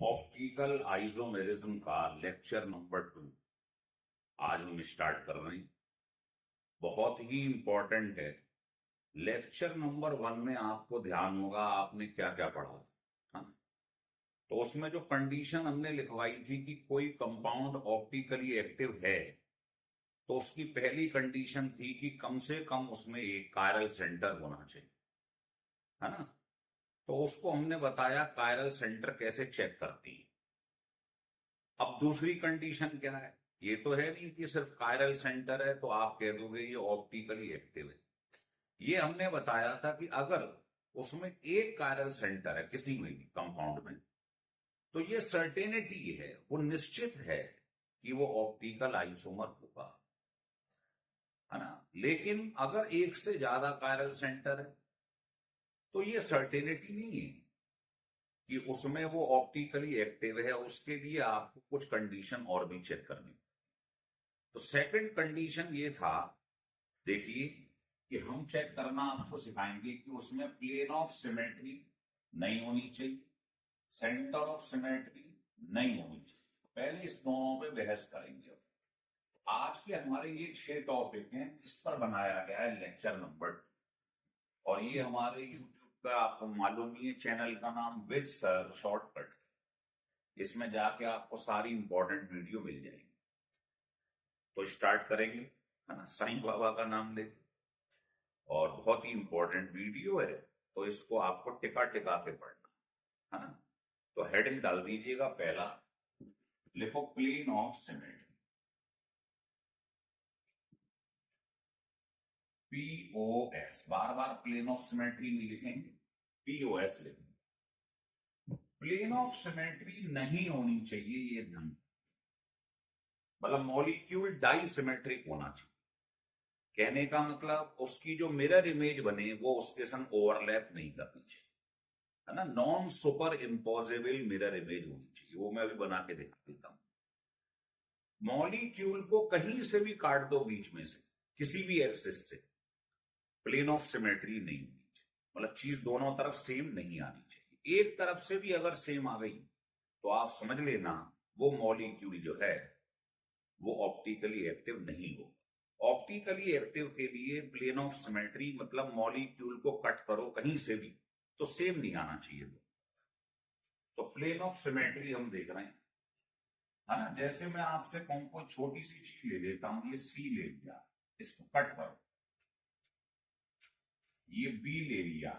Optical isomerism का lecture number 2 आज हम स्टार्ट कर रहे हैं। बहुत ही इंपॉर्टेंट है। लेक्चर नंबर 1 में आपको ध्यान होगा आपने क्या क्या पढ़ा था, हाँ? तो उसमें जो कंडीशन हमने लिखवाई थी कि कोई कंपाउंड ऑप्टिकली एक्टिव है तो उसकी पहली कंडीशन थी कि कम से कम उसमें एक कायरल सेंटर होना चाहिए, है ना। तो उसको हमने बताया कायरल सेंटर कैसे चेक करती है। अब दूसरी कंडीशन क्या है? ये तो है नहीं कि सिर्फ कायरल सेंटर है तो आप कह दोगे ये ऑप्टिकली एक्टिव है। ये हमने बताया था कि अगर उसमें एक कायरल सेंटर है किसी में भी कंपाउंड में तो ये सर्टेनिटी है, वो निश्चित है कि वो ऑप्टिकल आइसोमर होगा, है ना। लेकिन अगर एक से ज्यादा कायरल सेंटर है तो ये सर्टेनिटी नहीं है कि उसमें वो ऑप्टिकली एक्टिव है। उसके लिए आपको कुछ कंडीशन और भी चेक करनी। तो सेकंड कंडीशन ये था, देखिए कि हम चेक करना आपको सिखाएंगे कि उसमें प्लेन ऑफ सिमेट्री नहीं होनी चाहिए, सेंटर ऑफ सिमेट्री नहीं होनी चाहिए। पहले इस दोनों पे बहस करेंगे। आज के हमारे ये 6 टॉपिक हैं, इस पर बनाया गया है लेक्चर नंबर 2। और ये हमारे यूट्यूब का आपको मालूम ही है, चैनल का नाम विद सर शॉर्टकट। इसमें जाके आपको सारी इंपॉर्टेंट वीडियो मिल जाएगी। तो स्टार्ट करेंगे, है ना। साईं बाबा का नाम ले और बहुत ही इंपॉर्टेंट वीडियो है, तो इसको आपको टिका टिका के पढ़ना, है ना। तो हेडिंग डाल दीजिएगा, पहला लिखो प्लेन ऑफ सिमेट्री, पीओएस। बार बार प्लेन ऑफ सिमेट्री नहीं लिखेंगे, पीओएस लिखेंगे। प्लेन ऑफ सिमेट्री नहीं होनी चाहिए, ये ध्यान, मतलब मॉलिक्यूल डाइसिमेट्रिक होना चाहिए। कहने का मतलब उसकी जो मिरर इमेज बने वो उसके संग ओवरलैप नहीं करनी चाहिए, है ना। Non super imposable mirror image होनी चाहिए। वो मैं अभी बना के दिखा देता हूं। मॉलिक्यूल को कहीं से भी काट दो बीच में से, किसी भी एक्सिस से, प्लेन ऑफ सिमेट्री नहीं होनी चाहिए। मतलब चीज दोनों तरफ सेम नहीं आनी चाहिए। एक तरफ से भी अगर सेम आ गई तो आप समझ लेना वो मॉलिक्यूल जो है वो ऑप्टिकली एक्टिव नहीं हो। ऑप्टिकली एक्टिव के लिए प्लेन ऑफ सिमेट्री मतलब मॉलिक्यूल को कट करो कहीं से भी तो सेम नहीं आना चाहिए। तो प्लेन ऑफ सिमेट्री हम देख रहे हैं, है ना। जैसे मैं आपसे कहूं कोई छोटी सी चीज ले लेता हूं, ये सी ले लिया, इसको कट करो, ये बी ले लिया,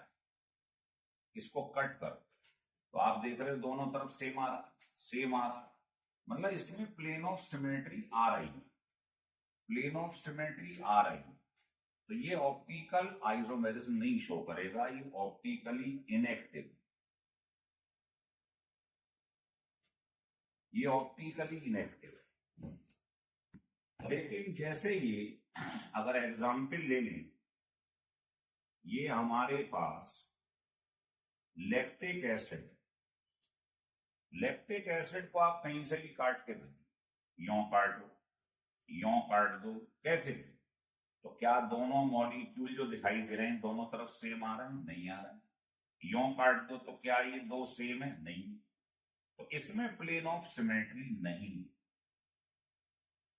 इसको कट करो, तो आप देख रहे हो दोनों तरफ सेम आ रहा, सेम आ रहा। मतलब इसमें प्लेन ऑफ सिमेट्री आ रही है, प्लेन ऑफ सिमेट्री आ रही है। तो ये ऑप्टिकल आइसोमेरिज्म नहीं शो करेगा, ये ऑप्टिकली इनएक्टिव, ये ऑप्टिकली इनएक्टिव है। लेकिन जैसे ये अगर एग्जाम्पल ले लें, ये हमारे पास लैक्टिक एसिड, लैक्टिक एसिड को आप कहीं से भी काट के दें, यों काट दो, यों काट दो, कैसे भी, तो क्या दोनों मॉलिक्यूल जो दिखाई दे रहे हैं दोनों तरफ सेम आ रहे हैं? नहीं आ रहे हैं। यों काट दो तो क्या ये दो सेम है? नहीं। तो इसमें प्लेन ऑफ सिमेट्री नहीं।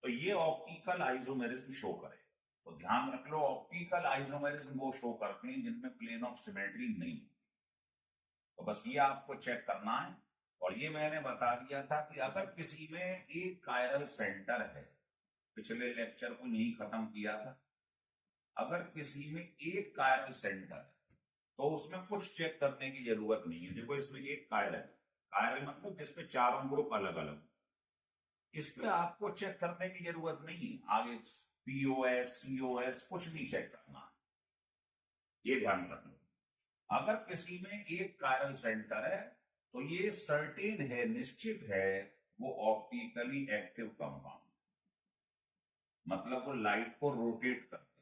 तो ये ऑप्टिकल आइसोमेरिज्म शो करे। तो ध्यान रख लो, ऑप्टिकल आइसोमेरिज्म वो शो करते हैं जिनमें प्लेन ऑफ सिमेट्री नहीं। तो बस ये आपको चेक करना है। और ये मैंने बता दिया था कि अगर किसी में एक कायरल सेंटर है, पिछले लेक्चर को नहीं खत्म किया था, अगर किसी में एक कायरल सेंटर है तो उसमें कुछ चेक करने की जरूरत नहीं है। देखो इसमें एक कायरल है, कायरल मतलब जिसपे चारों ग्रुप अलग अलग, इस पे आपको चेक करने की जरूरत नहीं है। आगे पीओएस सीओएस कुछ नहीं चेक करना, ये ध्यान रखना। अगर किसी में एक कायरल सेंटर है तो ये सर्टेन है, निश्चित है वो ऑप्टिकली एक्टिव कंपाउंड, मतलब वो लाइट को रोटेट करते हैं,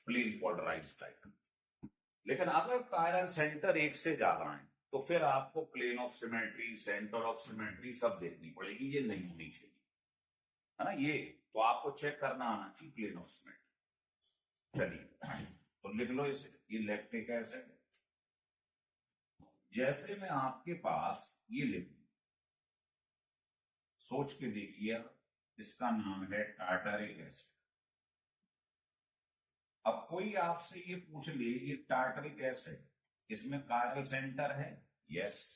प्लेन पोलराइज्ड लाइट। लेकिन अगर कायरल सेंटर एक से ज्यादा है तो फिर आपको plane of symmetry, centre of symmetry सब देखनी पड़ेगी, ये नहीं होनी चाहिए, है ना। ये तो आपको चेक करना आना चाहिए प्लेन ऑफ सिमेट्री। चलिए तो लिख लो इसे, ये लैक्टिक एसिड, जैसे मैं आपके पास ये लिखूं, सोच के देखिए, इसका नाम है टार्टरिक एसिड। अब कोई आपसे ये पूछ ले, ये टार्टरिक एसिड, इसमें कायरल सेंटर है? यस।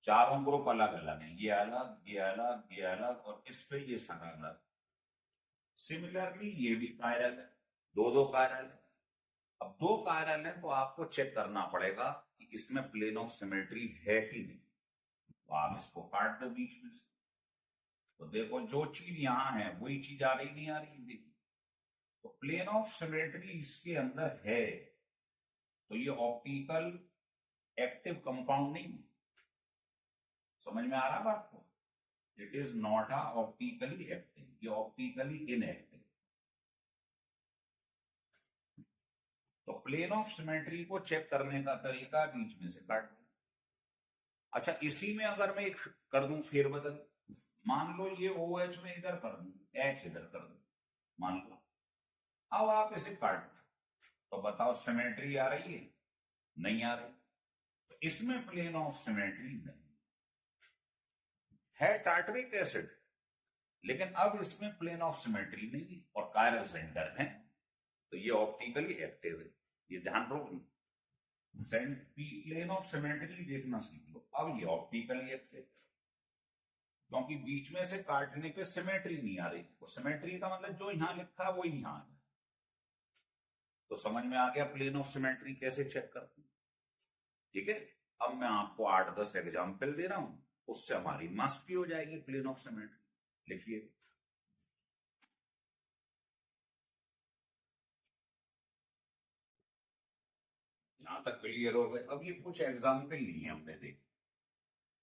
चारों ग्रुप अलग अलग है, ये अलग, ये अलग, ये अलग, और इस पे ये सारा अलग। सिमिलरली ये भी कायरल है, दो दो कायरल है। अब दो कायरल है तो आपको चेक करना पड़ेगा कि इसमें प्लेन ऑफ सिमेट्री है कि नहीं। तो आप इसको काट दो बीच में से, तो देखो जो चीज यहां है वही चीज आ रही, नहीं आ रही, देखिए। तो प्लेन ऑफ सिमेट्री इसके अंदर है, तो ये ऑप्टिकल एक्टिव कंपाउंड नहीं है। समझ में आ रहा है आपको? It is not a optically active, ये ऑप्टिकली इनएक्टिव। तो प्लेन ऑफ सिमेट्री को चेक करने का तरीका बीच में से काट दो। अच्छा, इसी में अगर मैं एक कर दूं फेरबदल, मान लो ये ओ एच में इधर कर दूं, एच इधर कर दूं, मान लो। अब आप इसे काट दो, तो बताओ सिमेट्री आ रही है? नहीं आ रही। तो इसमें प्लेन ऑफ सिमेट्री नहीं है, टार्टरिक एसिड, लेकिन अब इसमें प्लेन ऑफ सिमेट्री नहीं और कायरल सेंटर है, तो ये ऑप्टिकली एक्टिव है। ये ध्यान रखो, प्लेन ऑफ सिमेट्री देखना सीख लो। अब ये ऑप्टिकली एक्टिव, क्योंकि बीच में से काटने पे सिमेट्री नहीं आ रही। तो सिमेट्री का मतलब जो यहां लिखा वो यहां है। तो समझ में आ गया प्लेन ऑफ सिमेट्री कैसे चेक करते हैं? ठीक है। अब मैं आपको 8-10 एग्जाम्पल दे रहा हूं, उससे हमारी मास्टरी हो जाएगी प्लेन ऑफ सिमेट्री। लिखिए, यहां तक क्लियर हो गए। अब ये कुछ एग्जाम्पल लिए हमने देखे,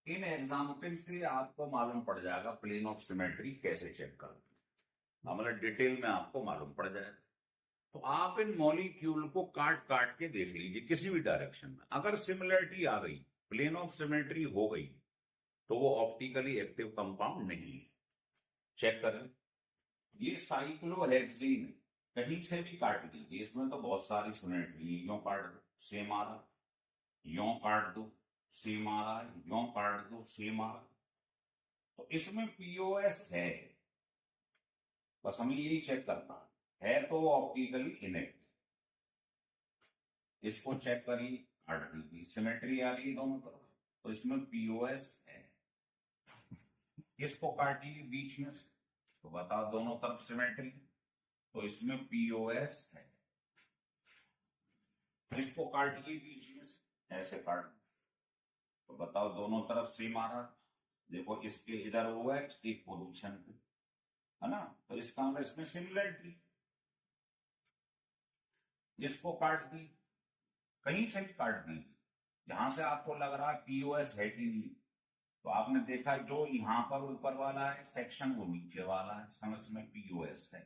इन एग्जाम्पल से आपको मालूम पड़ जाएगा प्लेन ऑफ सिमेट्री कैसे चेक करते हैं, मतलब डिटेल में आपको मालूम पड़ जाएगा। तो आप इन मॉलिक्यूल को काट काट के देख लीजिए किसी भी डायरेक्शन में, अगर सिमिलरिटी आ गई, प्लेन ऑफ सिमेट्री हो गई, तो वो ऑप्टिकली एक्टिव कंपाउंड नहीं है। चेक करें, ये साइक्लोहेक्सीन, कहीं से भी काट लीजिए, इसमें तो बहुत सारी सिमेट्री, यो काट दो सेम आ रहा, यो काट दो सेम आ रहा है, यो काट दो सेम आ रहा है। तो इसमें पीओएस है, बस हमें यही चेक करना है तो ऑप्टिकली इनएक्टिव। इसको चेक करिए, काट दीजिए, सिमेट्री आ रही है दोनों तरफ, तो इसमें पीओएस है। इसको काटिए बीच में से, तो बताओ दोनों तरफ सिमेट्री, तो इसमें पीओएस है। इसको काटिए बीच में से, ऐसे काट, तो बताओ दोनों तरफ सेम आ रहा। देखो इसके इधर हुआ है एक पोजीशन पे, है ना, तो इसका मतलब इसमें सिमिलरिटी। इसको काट दी, कहीं से भी काट दी, जहां से आपको लग रहा है पीओएस है कि नहीं। तो आपने देखा जो यहां पर ऊपर वाला है सेक्शन वो नीचे वाला है, इसका मतलब इसमें पीओएस है।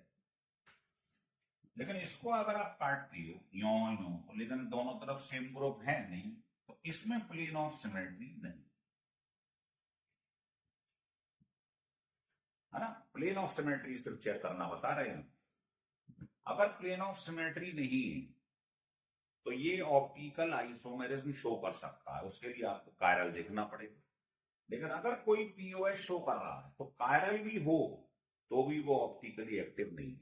लेकिन इसको अगर आप काटती हो यो यो, लेकिन दोनों तरफ सेम ग्रुप है नहीं, तो इसमें प्लेन ऑफ सिमेट्री नहीं, है ना। प्लेन ऑफ सिमेट्री सिर्फ चेक करना बता रहे हैं। अगर प्लेन ऑफ सिमेट्री नहीं है तो ये ऑप्टिकल आइसोमेरिज्म शो कर सकता है, उसके लिए आपको कायरल देखना पड़ेगा। लेकिन अगर कोई पीओएस शो कर रहा है तो कायरल भी हो तो भी वो ऑप्टिकली एक्टिव नहीं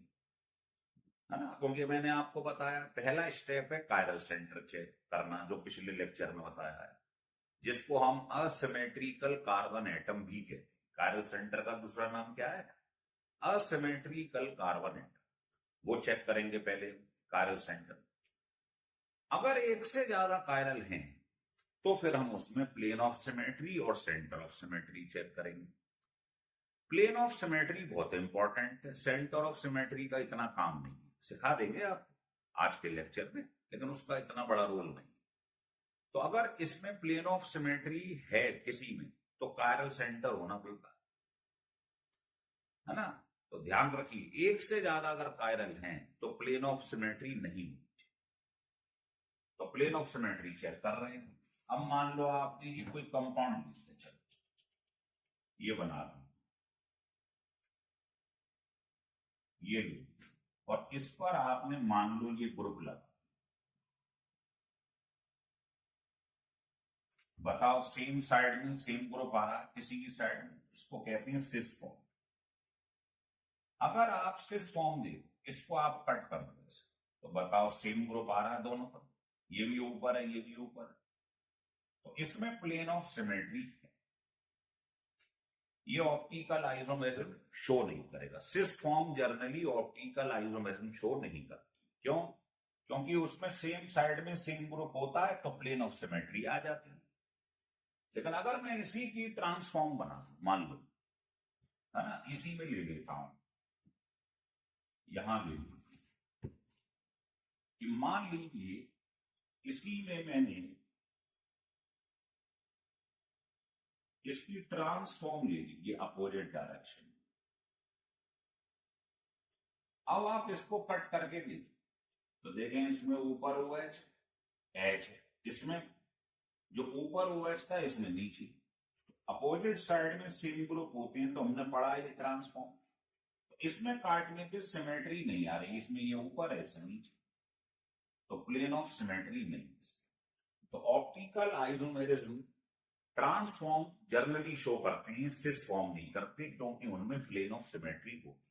है ना, क्योंकि मैंने आपको बताया पहला स्टेप है कायरल सेंटर चेक करना, जो पिछले लेक्चर में बताया है, जिसको हम असिमेट्रिकल कार्बन एटम भी कहते हैं। कायरल सेंटर का दूसरा नाम क्या है? Asymmetrical carbon atom. वो चेक करेंगे पहले कायरल सेंटर। अगर एक से ज्यादा कायरल हैं तो फिर हम उसमें प्लेन ऑफ सिमेट्री और सेंटर ऑफ सिमेट्री चेक करेंगे। प्लेन ऑफ सिमेट्री बहुत इंपॉर्टेंट है, सेंटर ऑफ सिमेट्री का इतना काम नहीं है, सिखा देंगे आप आज के लेक्चर में, लेकिन उसका इतना बड़ा रोल नहीं। तो अगर इसमें प्लेन ऑफ सिमेट्री है किसी में तो कायरल सेंटर होना बेकार है ना। तो ध्यान रखिए, एक से ज्यादा अगर कायरल हैं तो प्लेन ऑफ सिमेट्री नहीं होनी चाहिए। तो प्लेन ऑफ सिमेट्री चेक कर रहे हैं। अब मान लो आपने ये कोई कंपाउंड लिया, चलो ये बना लो, ये लो, और इस पर आपने मान लो ये ग्रुप लगा, बताओ सेम साइड में सेम ग्रुप आ रहा है किसी की साइड में, इसको कहते हैं सिस फॉर्म। अगर आप सिस फॉर्म दे इसको आप कट कर दो ऐसे, तो बताओ सेम ग्रुप आ रहा है दोनों पर, ये भी ऊपर है ये भी ऊपर है, तो इसमें प्लेन ऑफ सिमेट्री है। ये ऑप्टिकल आइसोमेरिज्म शो नहीं करेगा। Cis form generally optical isomerism show नहीं करती। क्यों? क्योंकि उसमें सेम साइड में सेम ग्रुप होता है तो प्लेन ऑफ सिमेट्री आ जाती है। लेकिन अगर मैं इसी की ट्रांसफॉर्म बना मान लो, है ना, इसी में ले लेता हूं, यहां ले लीजिए कि मान लीजिए इसी में मैंने इसकी ट्रांसफॉर्म ले ली, ये अपोजिट डायरेक्शन। अब आप इसको कट करके देखिए तो देखें इसमें ऊपर OH H है, इसमें जो ऊपर OH था इसमें नीचे। अपोजिट साइड में सेम ग्रुप होते हैं तो हमने पढ़ा है ट्रांसफॉर्म, तो इसमें काटने पे सिमेट्री नहीं आ रही, इसमें ये ऊपर है इसमें नीचे, तो प्लेन ऑफ सिमेट्री नहीं। तो optical isomerism transform generally show करते हैं, सिस फॉर्म नहीं करते, क्योंकि उनमें प्लेन ऑफ सिमेट्री होती।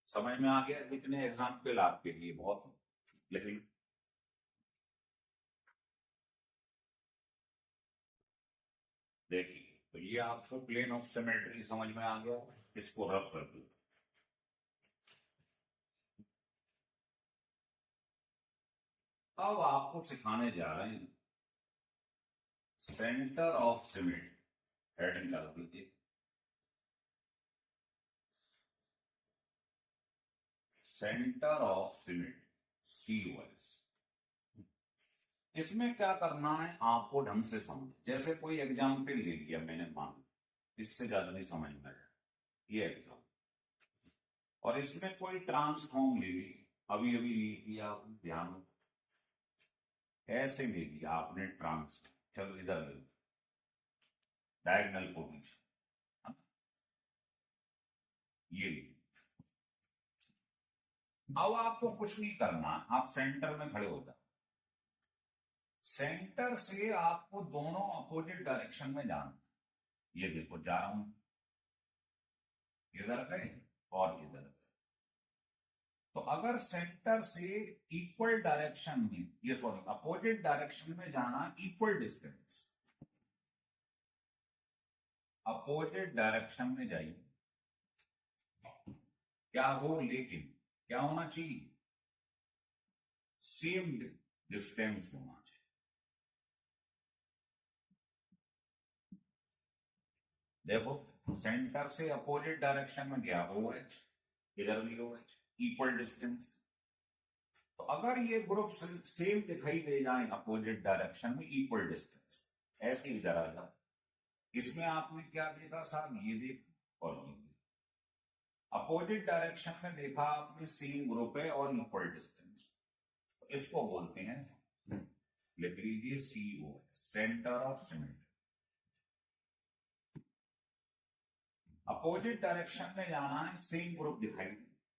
समझ में आ गया? इतने एग्जाम्पल आपके लिए बहुत लिख ली। देखिए तो ये आपको प्लेन ऑफ सिमेट्री समझ में आ गया, इसको रब कर दो। अब आपको सिखाने जा रहे हैं सेंटर ऑफ सिमेट्री, हेडिंग लगा दीजिए सेंटर ऑफ सिमेट्री COS। इसमें क्या करना है आपको ढंग से समझ, जैसे कोई एग्जाम्पल ले लिया मैंने, मान इससे ज्यादा नहीं समझ में आया ये एग्जाम, और इसमें कोई ट्रांसफॉर्म ले ली, अभी अभी ली थी आप ध्यान, ऐसे ले लिया आपने ट्रांसफॉर्म, चलो इधर ले डायगोनल पोजीशन, ये ली। अब आपको कुछ नहीं करना, आप सेंटर में खड़े हो जाओ। सेंटर से आपको दोनों अपोजिट डायरेक्शन में जाना। ये देखो जा रहा हूं, इधर गए और इधर गए, तो अगर सेंटर से इक्वल डायरेक्शन में, ये सॉरी अपोजिट डायरेक्शन में जाना, इक्वल डिस्टेंस, अपोजिट डायरेक्शन में जाइए, क्या हो, लेकिन क्या होना चाहिए, सेम डिस्टेंस होना चाहिए। देखो सेंटर से अपोजिट डायरेक्शन में गया OH, इधर भी OH, इक्वल डिस्टेंस। तो अगर ये ग्रुप सेम दिखाई दे जाए अपोजिट डायरेक्शन में, इक्वल डिस्टेंस, ऐसे इधर आ जाए, इसमें आपने क्या देखा साहब, ये देखा और ये देखा, अपोजिट डायरेक्शन में देखा आपने सेम ग्रुप है और इक्वल डिस्टेंस, तो इसको बोलते हैं, लिख लीजिए COS, centre of symmetry. Opposite direction में जाना है, सेम ग्रुप दिखाई,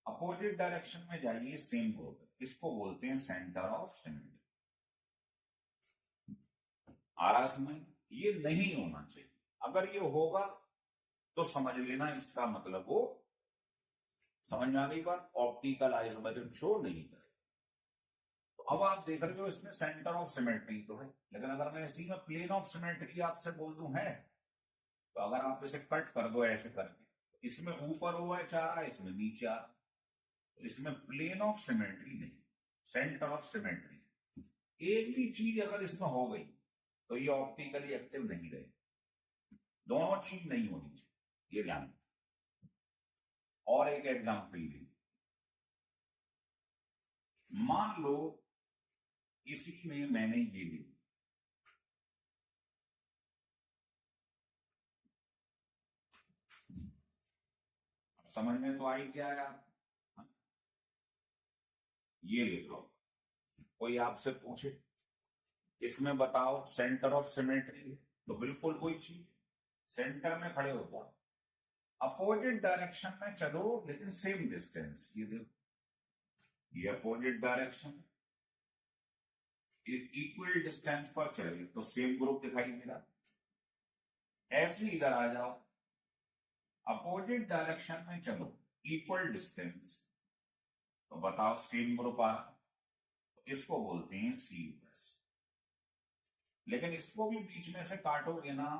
अपोजिट डायरेक्शन में जाइए सेम ग्रुप, इसको बोलते हैं सेंटर ऑफ सिमेट्री। आ रहा समझ? ये नहीं होना चाहिए, अगर ये होगा तो समझ लेना इसका मतलब वो, समझ में आ गई बात, ऑप्टिकल आइसोमेरिज्म शो नहीं करे। तो अब आप देख रहे हो इसमें सेंटर ऑफ सिमेट्री तो है, लेकिन अगर मैं इसी में प्लेन ऑफ सिमेट्री आपसे बोल दूं है, तो अगर आप इसे कट कर दो ऐसे करके, इसमें ऊपर OH आ रहा है इसमें नीचे आ रहा है, तो इसमें प्लेन ऑफ सिमेट्री नहीं, सेंटर ऑफ सिमेट्री। एक भी चीज अगर इसमें हो गई तो ये ऑप्टिकली एक्टिव नहीं रहे, दोनों चीज नहीं होनी चाहिए, ये ध्यान। और एक एग्जाम्पल ली, मान लो इसी में मैंने ये ली, समझ में तो आई क्या है आप, ये लिख लो, कोई आपसे पूछे इसमें बताओ सेंटर ऑफ सिमेट्री, तो बिल्कुल कोई चीज, सेंटर में खड़े हो जाओ, अपोजिट डायरेक्शन में चलो लेकिन सेम डिस्टेंस, ये देखो ये अपोजिट डायरेक्शन, इक्वल डिस्टेंस पर चले तो सेम ग्रुप दिखाई दे रहा। ऐसे ही इधर आ जाओ, अपोजिट डायरेक्शन में चलो, इक्वल डिस्टेंस, तो बताओ सेम ग्रुप आ, तो इसको बोलते हैं सी प्लस। लेकिन इसको भी बीच में से काटोगे ना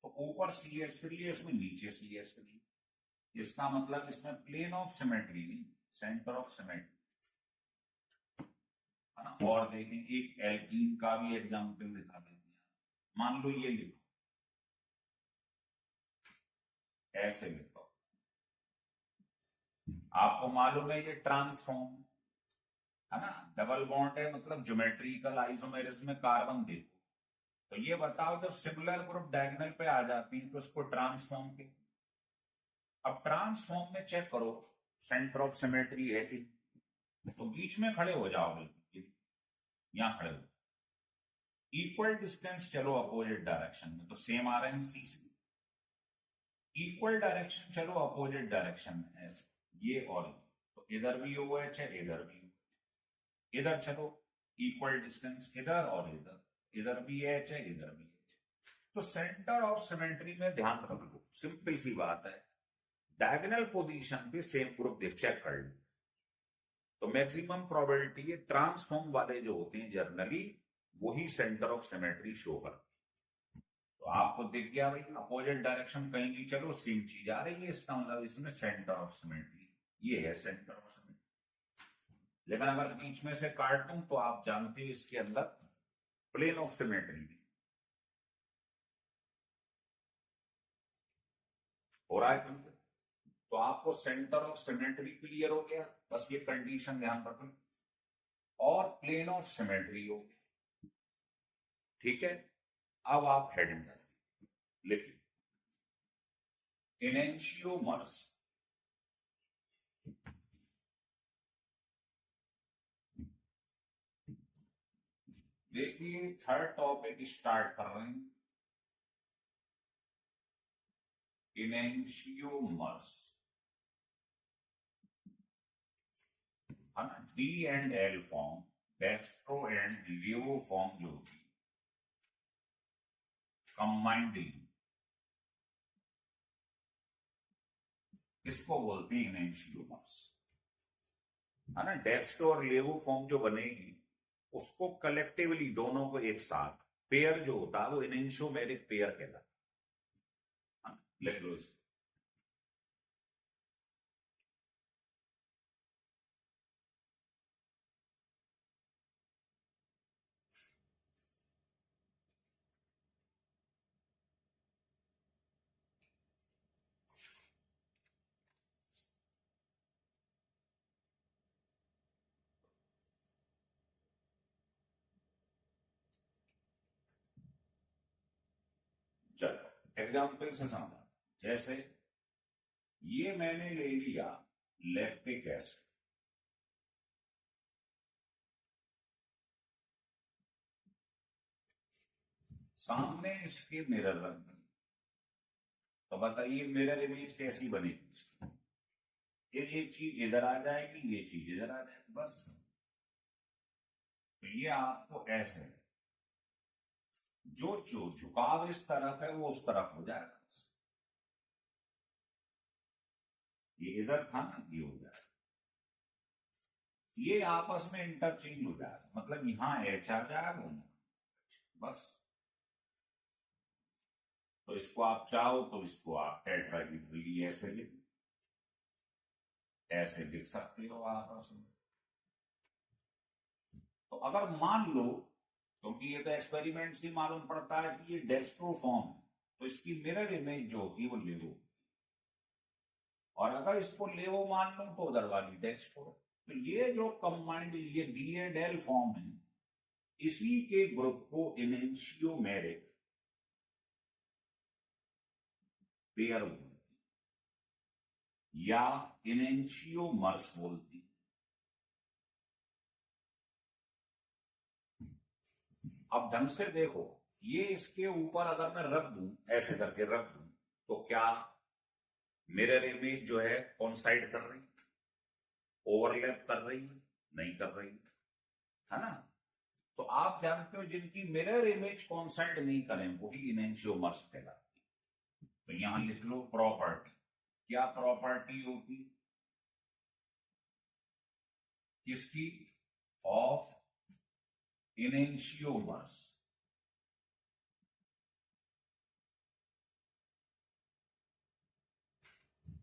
तो ऊपर सी एस के लिए, इसमें नीचे सी एस के लिए। इसका मतलब इसमें प्लेन ऑफ सिमेट्री नहीं, सेंटर ऑफ सिमेट्री है ना। और देखें, एक एल्कीन का भी एग्जाम्पल दिखा देते हैं। मान लो ये लिखो, ऐसे लिखो, आपको मालूम है ये ट्रांसफॉर्म है ना, डबल बॉन्ड है, मतलब ज्योमेट्रिकल आइसोमेरिज्म में कार्बन देखो। तो ये बताओ जब सिमिलर ग्रुप डायगोनल पे आ जाती है तो इसको ट्रांसफॉर्म के। अब ट्रांसफॉर्म में चेक करो सेंटर ऑफ सिमेट्री है कि, तो बीच में खड़े हो जाओ, यहां खड़े हो, इक्वल डिस्टेंस चलो अपोजिट डायरेक्शन में, तो सेम आ रहे हैं सी से। इक्वल डायरेक्शन चलो अपोजिट डायरेक्शन में, ऐसे ये और ये, तो इधर भी ओ एच है, इधर भी, इधर चलो इक्वल डिस्टेंस, इधर और इधर भी एच है, इधर भी एच। तो सेंटर ऑफ सिमेट्री में ध्यान रख लो, सिंपल सी बात है, डायगोनल पोजीशन पे सेम ग्रुप चेक कर लो, तो मैक्सिमम प्रोबेबिलिटी है ट्रांसफॉर्म वाले जो होते हैं जनरली वही सेंटर ऑफ सिमेट्री शो करते हैं। तो आपको दिख गया भाई, अपोजिट डायरेक्शन कहीं भी चलो सेम चीज आ रही है, इसका मतलब इसमें सेंटर ऑफ सिमेट्री, ये है सेंटर ऑफ सिमेट्री। लेकिन अगर बीच में से काट दूं तो आप जानते हैं इसके अंदर प्लेन ऑफ सिमेट्री हो रहा है। तो आपको सेंटर ऑफ सिमेट्री क्लियर हो गया, बस ये कंडीशन ध्यान रखना, और प्लेन ऑफ सिमेट्री हो गया, ठीक है। अब आप हेडिंग लिखिए, इनेंशियोमर्स, देखिए थर्ड टॉपिक स्टार्ट कर रहे हैं, enantiomers, D and L form, डेस्ट्रो and Leo form जो होगी कंबाइंडली, इसको बोलते हैं इनेंशियोमर्स, है ना। डेस्ट्रो और लेवो फॉर्म जो बनेगी उसको कलेक्टिवली दोनों को एक साथ पेयर जो होता है वो इनेंशियोमेरिक पेयर कहलाता है। लिख लो इसे, चलो एग्जाम्पल से समझा। जैसे ये मैंने ले लिया लैक्टिक एसिड, सामने इसके मिरर रख दी, तो बताइए मिरर इमेज कैसी बनेगी, ये चीज इधर आ जाएगी, ये चीज इधर आ जाएगी, बस। तो ये आपको ऐसे, जो जो झुकाव इस तरफ है वो उस तरफ हो जाएगा, ये इधर था ना, ये हो जाएगा, ये आपस में इंटरचेंज हो जाएगा, मतलब यहां एच आ जाएगा, बस। तो इसको आप चाहो तो इसको आप टेट्राहेड्रली ऐसे लिख सकते हो आपस में। तो अगर मान लो, क्योंकि ये तो एक्सपेरिमेंट से मालूम पड़ता है कि ये डेक्स्ट्रो फॉर्म है, तो इसकी मिरर इमेज जो होती है वो लेवो, और अगर इसको लेवो मान लो तो उधर वाली डेक्स्ट्रो। तो ये जो कंबाइंड ये डी एंड एल फॉर्म है, इसी के ग्रुप को इनेंशियोमेरिक पेयर बोलते या इनेंशियोमर्स बोलती। अब ढंग से देखो, ये इसके ऊपर अगर मैं रख दूं, ऐसे करके रख दूं, तो क्या मिरर इमेज जो है कौन साइड कर रही, ओवरलैप कर रही है, नहीं कर रही है ना। तो आप जानते हो जिनकी मिरर इमेज कॉन्सेंट नहीं करें वही इनेंशियोमर्स कहलाती है। तो यहां लिख लो प्रॉपर्टी। क्या प्रॉपर्टी होती किसकी? Of enantiomers.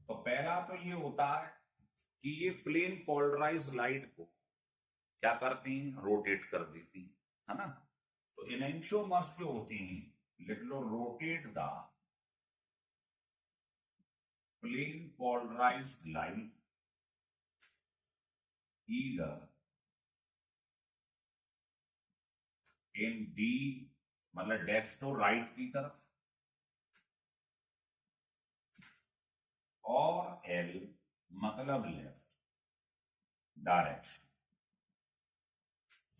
तो पहला तो ये होता है कि ये प्लेन पोलराइज लाइट को क्या करती हैं? रोटेट कर देती हैं, है ना। तो इनेंशियोमर्स जो होती हैं, लिख लो rotate the plane polarised light either in D मतलब डेस्क टू राइट की तरफ और L मतलब लेफ्ट डायरेक्शन।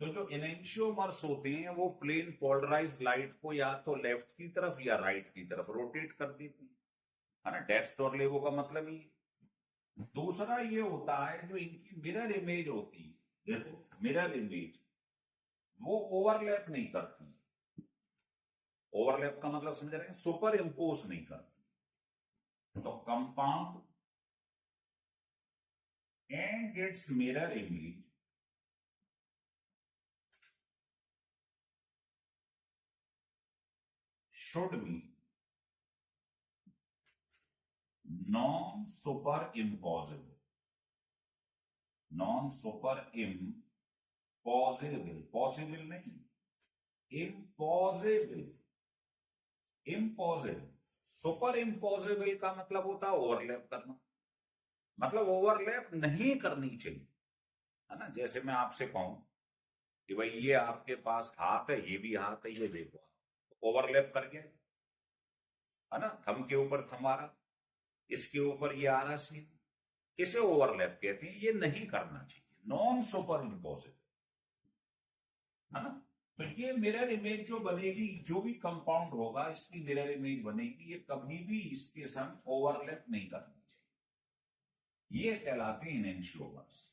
तो जो इनेंशियोमर्स होते हैं वो प्लेन पोलराइज्ड लाइट को या तो लेफ्ट की तरफ या राइट की तरफ रोटेट कर देती है ना। डेस्क और लेवो का मतलब ही। दूसरा ये होता है जो इनकी मिरर इमेज होती है, देखो मिरर इमेज वो ओवरलैप नहीं करती। ओवरलैप का मतलब समझ रहे हैं? सुपर इंपोज नहीं करती। तो compound and it's mirror image should be non superimposable। Non super impossible, possible नहीं, इम्पॉसिबल। इम्पॉसिबल सुपर इम्पॉसिबल का मतलब होता है ओवरलैप करना, मतलब ओवरलैप नहीं करनी चाहिए, है ना। जैसे मैं आपसे कहूं कि भाई ये आपके पास हाथ है, ये भी हाथ है, ये देखो ओवरलैप कर गया, है ना। थंब के ऊपर थंब आ रहा, इसके ऊपर ये आ रहा सीन, इसे ओवरलैप कहते हैं। ये नहीं करना चाहिए, नॉन सुपर इम्पोजिबल, है ना। तो ये मिरर इमेज जो बनेगी, जो भी कंपाउंड होगा इसकी मिरर इमेज बनेगी, ये कभी भी इसके संग ओवरलैप नहीं करनी चाहिए। ये कहलाते हैं इनेंशियोमर्स।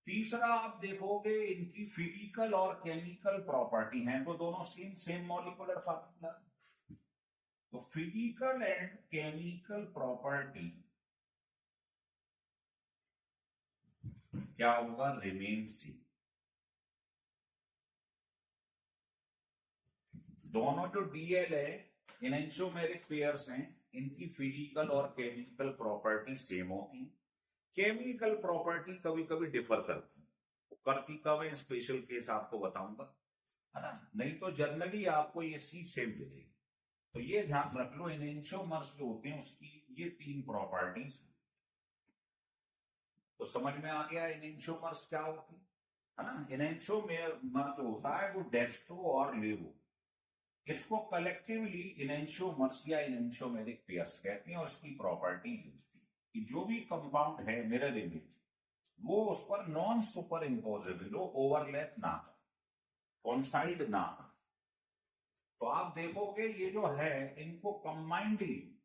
तीसरा आप देखोगे इनकी फिजिकल और केमिकल प्रॉपर्टी है, तो दोनों सेम मॉलिक्यूलर फार्मूला। तो फिजिकल एंड केमिकल प्रॉपर्टी क्या होगा? Remain same. दोनों जो डीएल है, इनेंशियोमेरिक पेयर्स हैं, इनकी फिजिकल और केमिकल प्रॉपर्टी सेम होती है। केमिकल प्रॉपर्टी कभी कभी डिफर करती है, करती कब है स्पेशल केस आपको बताऊंगा, है ना। नहीं तो जनरली आपको ये चीज सेम मिलेगी। तो ये ध्यान रख लो, इनेंशियोमर्स जो होते हैं उसकी ये तीन प्रॉपर्टीज। तो समझ में आ गया इनेंशियोमर्स क्या होती है ना। इनेंशियोमर जो होता है वो डेस्टो और लेवो, इसको कलेक्टिवली इनेंशियोमर्स या इनेंशियोमेरिक पेयर्स कहते हैं। और इसकी प्रॉपर्टी कि जो भी कंपाउंड है मिरर इमेज, वो उस पर नॉन सुपर इम्पोजिबल हो, ओवरलैप ना हो, कॉन्साइड ना हो। तो आप देखोगे ये जो है इनको कंबाइंडली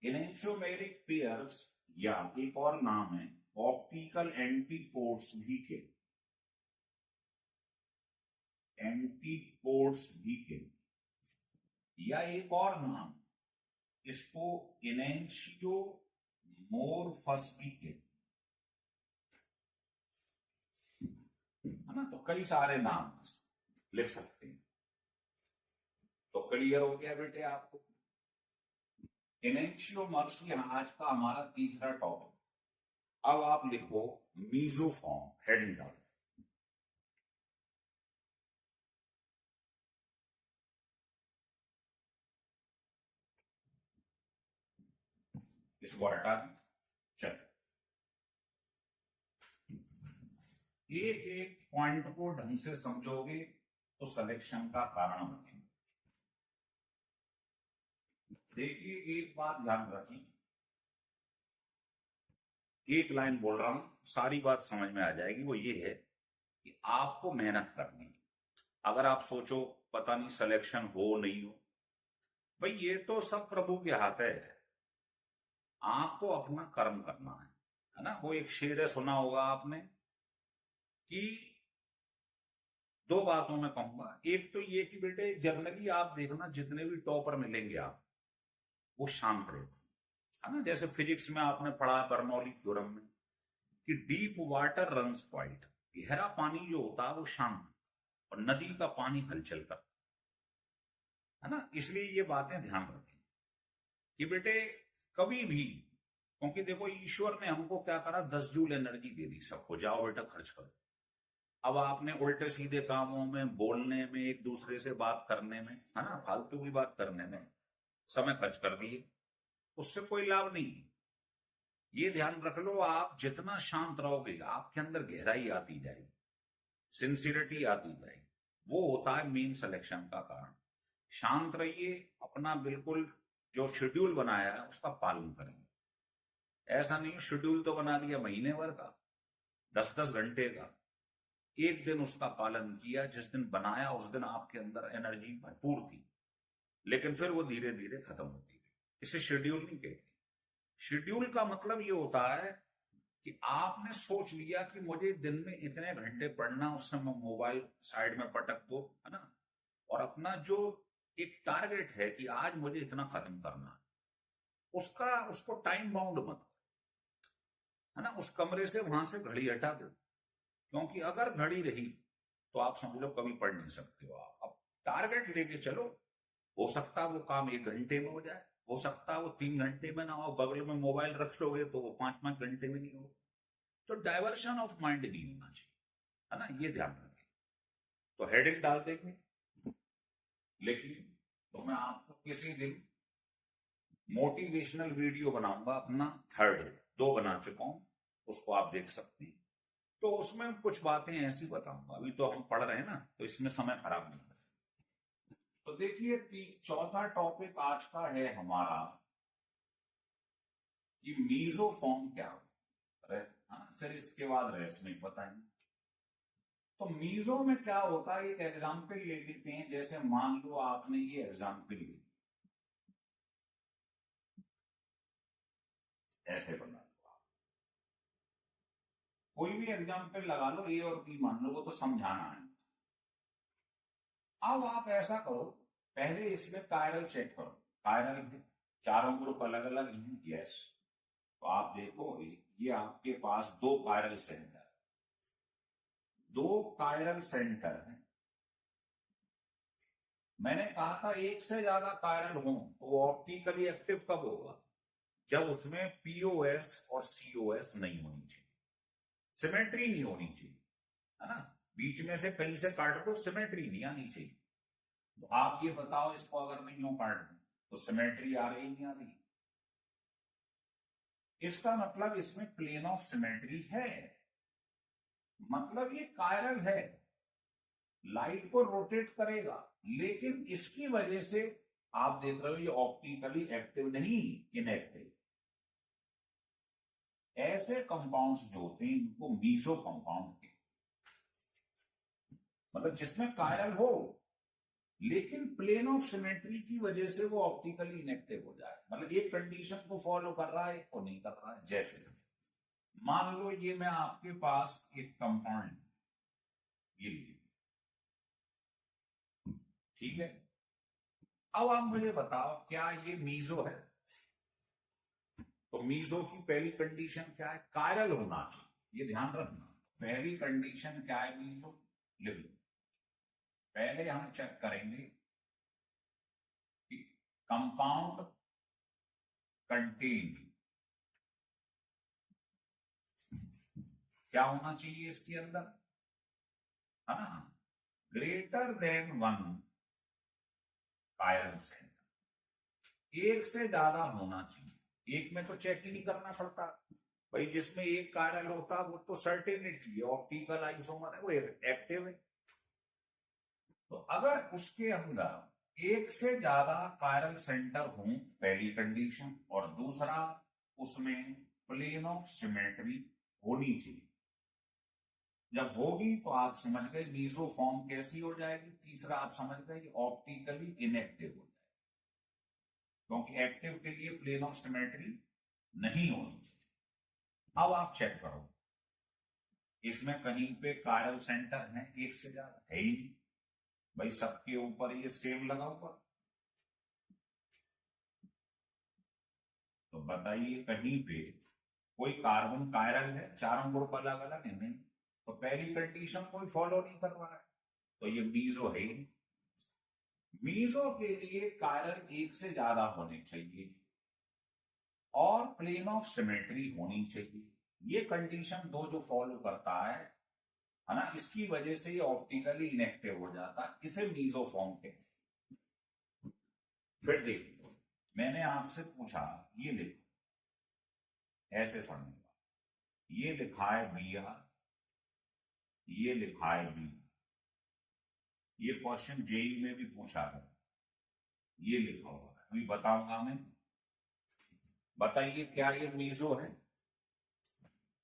इनेंशियोमेरिक पेयर्स या एक और नाम है ऑप्टिकल एंटीपोड्स भी के, एंटीपोड्स भी के, या एक और नाम इसको इनेंशियोमोर्फस भी के, है ना। तो कई सारे नाम लिख सकते हैं। तो क्लियर हो गया बेटे आपको इनेंशियोमर्स। आज का हमारा तीसरा टॉपिक। अब आप लिखो मीजोफॉर्म, हेडिंग डाल। इसको हटा दें। चल एक एक पॉइंट को ढंग से समझोगे तो सिलेक्शन का कारण बनेगा। देखिए एक बात ध्यान रखिए, एक लाइन बोल रहा हूं, सारी बात समझ में आ जाएगी। वो ये है कि आपको मेहनत करनी है। अगर आप सोचो पता नहीं सिलेक्शन हो नहीं हो, भाई ये तो सब प्रभु के हाथ है। आपको अपना कर्म करना है ना। वो एक शेर है, सुना होगा आपने कि दो बातों में कहूंगा। एक तो ये कि बेटे जनरली आप देखना जितने भी टॉपर मिलेंगे आप, वो शांत रहते है ना। जैसे फिजिक्स में आपने पढ़ा बर्नौली थ्योरम में कि डीप वाटर रन्स क्वाइट, गहरा पानी जो होता है वो शांत, और नदी का पानी हलचल करता है ना। इसलिए ये बातें ध्यान रखें कि बेटे कभी भी, क्योंकि देखो ईश्वर ने हमको क्या करा, 10 जूल एनर्जी दे दी सबको, जाओ बेटा खर्च करो। अब आपने उल्टे सीधे कामों में, बोलने में, एक दूसरे से बात करने में, है ना, फालतू की बात करने में समय खर्च कर दिए, उससे कोई लाभ नहीं है। ये ध्यान रख लो, आप जितना शांत रहोगे आपके अंदर गहराई आती जाएगी, सिंसियरिटी आती जाएगी। वो होता है मेन सिलेक्शन का कारण। शांत रहिए, अपना बिल्कुल जो शेड्यूल बनाया है उसका पालन करेंगे। ऐसा नहीं शेड्यूल तो बना लिया महीने भर का, 10-10 घंटे का, एक दिन उसका पालन किया, जिस दिन बनाया उस दिन आपके अंदर एनर्जी भरपूर थी, लेकिन फिर वो धीरे धीरे खत्म होती गई। इसे शेड्यूल नहीं कहते। शेड्यूल का मतलब ये होता है कि आपने सोच लिया कि मुझे दिन में इतने घंटे पढ़ना, उस समय मोबाइल साइड में पटक दो, है ना, और अपना जो एक टारगेट है कि आज मुझे इतना खत्म करना है, उसको टाइम बाउंड मत, है ना, उस कमरे से वहां से घड़ी हटा दो। क्योंकि अगर घड़ी रही तो आप समझ लो कभी पढ़ नहीं सकते हो आप। अब टारगेट लेके चलो, हो सकता है वो काम 1 घंटे में हो जाए, हो सकता है वो 3 घंटे में ना हो, बगल में मोबाइल रख लोगे तो वो 5-5 घंटे में नहीं हो। तो डाइवर्शन ऑफ माइंड नहीं होना चाहिए, है ना, ये ध्यान रखें। तो हेडिंग डाल देंगे, लेकिन तो मैं आपको किसी दिन मोटिवेशनल वीडियो बनाऊंगा अपना, 2 बना चुका हूं, उसको आप देख सकते हैं। तो उसमें कुछ बातें ऐसी बताऊंगा, अभी तो हम पढ़ रहे हैं ना, तो इसमें समय खराब नहीं करें। तो देखिए चौथा टॉपिक आज का है हमारा कि मीजोफॉर्म क्या होता है, फिर इसके बाद रेसमिक बताएंगे। तो मीजो में क्या होता है, एक एग्जाम्पल ले लेते हैं। जैसे मान लो आपने ये एग्जाम्पल ली, ऐसे बना लो आप, कोई भी एग्जाम्पल लगा लो, ए और बी मान लो, वो तो समझाना है। अब आप ऐसा करो, पहले इसमें कायरल चेक करो, कायरल है, चारों ग्रुप अलग अलग हैं, यस। तो आप देखो ये आपके पास 2 कायरल सेंटर, 2 कायरल सेंटर है। मैंने कहा था एक से ज्यादा कायरल हो तो वो ऑप्टिकली एक्टिव कब होगा, जब उसमें पीओएस और सीओएस नहीं होनी चाहिए, सिमेट्री नहीं होनी चाहिए, है ना। बीच में से कहीं से काट दो, सिमेट्री नहीं आनी चाहिए। तो आप ये बताओ, इसको अगर मैं यूं काट दूं तो सिमेट्री आ रही नहीं आती। इसका मतलब इसमें प्लेन ऑफ सिमेट्री है, मतलब ये कायरल है, लाइट को रोटेट करेगा, लेकिन इसकी वजह से आप देख रहे हो ये ऑप्टिकली एक्टिव नहीं, इनएक्टिव। ऐसे कंपाउंड्स जो होते हैं इनको मीजो कंपाउंड के, मतलब जिसमें कायरल हो लेकिन प्लेन ऑफ सिमेट्री की वजह से वो ऑप्टिकली इनएक्टिव हो जाए, मतलब एक कंडीशन को फॉलो कर रहा है और नहीं कर रहा है। जैसे मान लो ये मैं आपके पास एक कंपाउंड, ये लीजिए, ठीक है। अब आप मुझे बताओ क्या ये मीजो है। तो मीजो की पहली कंडीशन क्या है, कायरल होना चाहिए, ये ध्यान रखना। पहली कंडीशन क्या है मीजो, लिख लो। पहले हम चेक करेंगे कि कंपाउंड कंटेन क्या होना चाहिए इसके अंदर, है ना, ग्रेटर देन 1 कायरल सेंटर, एक से ज्यादा होना चाहिए। एक में तो चेक ही नहीं करना पड़ता भाई, जिसमें एक कायरल होता वो तो सर्टेनिटी है, ऑप्टिकल आइसोमर है, वो एक्टिव है। तो अगर उसके अंदर एक से ज्यादा कायरल सेंटर हो, पहली कंडीशन, और दूसरा उसमें प्लेन ऑफ सिमेट्री होनी चाहिए। जब होगी तो आप समझ गए मीजोफॉर्म कैसी हो जाएगी। तीसरा आप समझ गए ऑप्टिकली इनएक्टिव हो जाएगी, क्योंकि एक्टिव के लिए प्लेन ऑफ सिमेट्री नहीं होनी चाहिए। अब आप चेक करो, इसमें कहीं पे कायरल सेंटर है एक से ज्यादा? है ही नहीं भाई, सबके ऊपर ये सेम लगा हुआ। तो बताइए कहीं पे कोई कार्बन कायरल है? चारों ग्रुप अलग अलग है? नहीं। तो पहली कंडीशन कोई फॉलो नहीं कर रहा है, तो ये मीजो है ही नहीं। मीजो के लिए कायरल एक से ज्यादा होने चाहिए और प्लेन ऑफ सिमेट्री होनी चाहिए। ये कंडीशन दो जो फॉलो करता है ना, इसकी वजह से ये ऑप्टिकली इनएक्टिव हो जाता है, इसे मीजो फॉर्म कहते हैं। फिर देखिए, मैंने आपसे पूछा ये लिखो, ऐसे समझेगा, ये लिखा है बी आर, ये लिखा है बी, ये क्वेश्चन जेई में भी पूछा है, ये लिखा हुआ है, अभी बताऊंगा मैं। बताइए क्या ये मीजो है?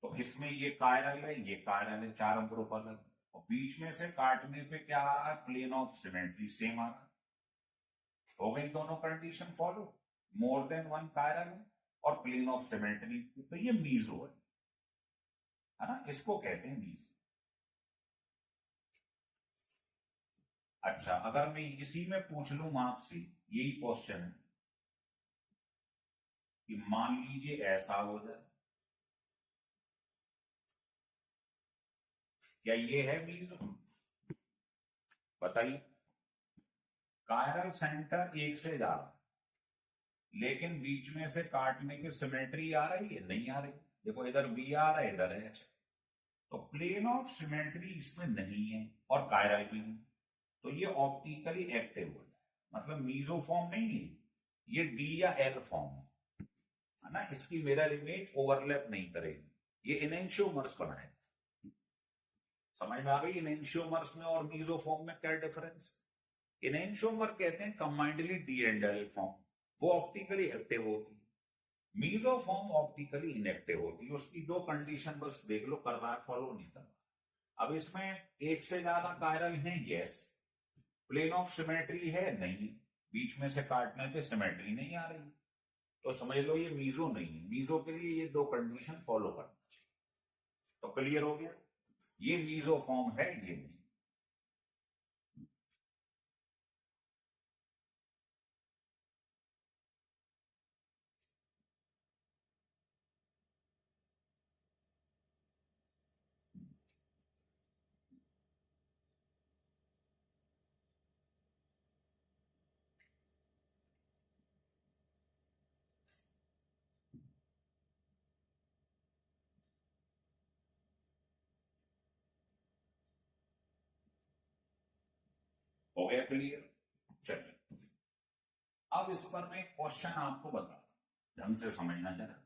तो इसमें ये कायरल है, ये कायरल है, चारों ग्रुप अलग, और बीच में से काटने पे क्या आ रहा है? प्लेन ऑफ सिमेट्री सेम आ रहा है। हो गई दोनों condition follow, more than one chiral है और प्लेन ऑफ सिमेट्री, तो ये मीजो है ना, इसको कहते हैं मीजो। अच्छा, अगर मैं इसी में पूछ लूं आपसे, यही क्वेश्चन है कि मान लीजिए ऐसा हो जाए, क्या ये है मीजो? बताइए, कायरल सेंटर एक से ज्यादा, लेकिन बीच में से काटने की सिमेट्री आ रही है? नहीं आ रही। देखो इधर बी आ रहा है, इधर है, तो प्लेन ऑफ सिमेट्री इसमें नहीं है और कायरल भी नहीं, तो ये ऑप्टिकली एक्टिव हो जाए, मतलब मीजो फॉर्म नहीं है, ये डी या एल फॉर्म है ना, इसकी मिरर इमेज ओवरलैप नहीं करेगी, ये इनेंशियोमर्स बनाए। समझ में आ गई इनेंशियोमर्स में और मीजो फॉर्म में क्या डिफरेंस? इनेंशियोमर कहते हैं combinedly D and L form, वो ऑप्टिकली एक्टिव होती है, मीजो फॉर्म ऑप्टिकली इनएक्टिव होती है। उसकी दो कंडीशन बस देख लो, कर रहा है फॉलो नहीं कर रहा। अब इसमें एक से ज्यादा कायरल है, यस, प्लेन ऑफ सिमेट्री है, नहीं, बीच में से काटने पे सिमेट्री नहीं आ रही, तो समझ लो ये मीजो नहीं है। मीजो के लिए ये दो कंडीशन फॉलो करना चाहिए। तो क्लियर हो गया, ये मीजो फॉर्म है, ये नहीं। हो गया क्लियर? चलिए, अब इस पर मैं क्वेश्चन आपको बता, ढंग से समझना जरा।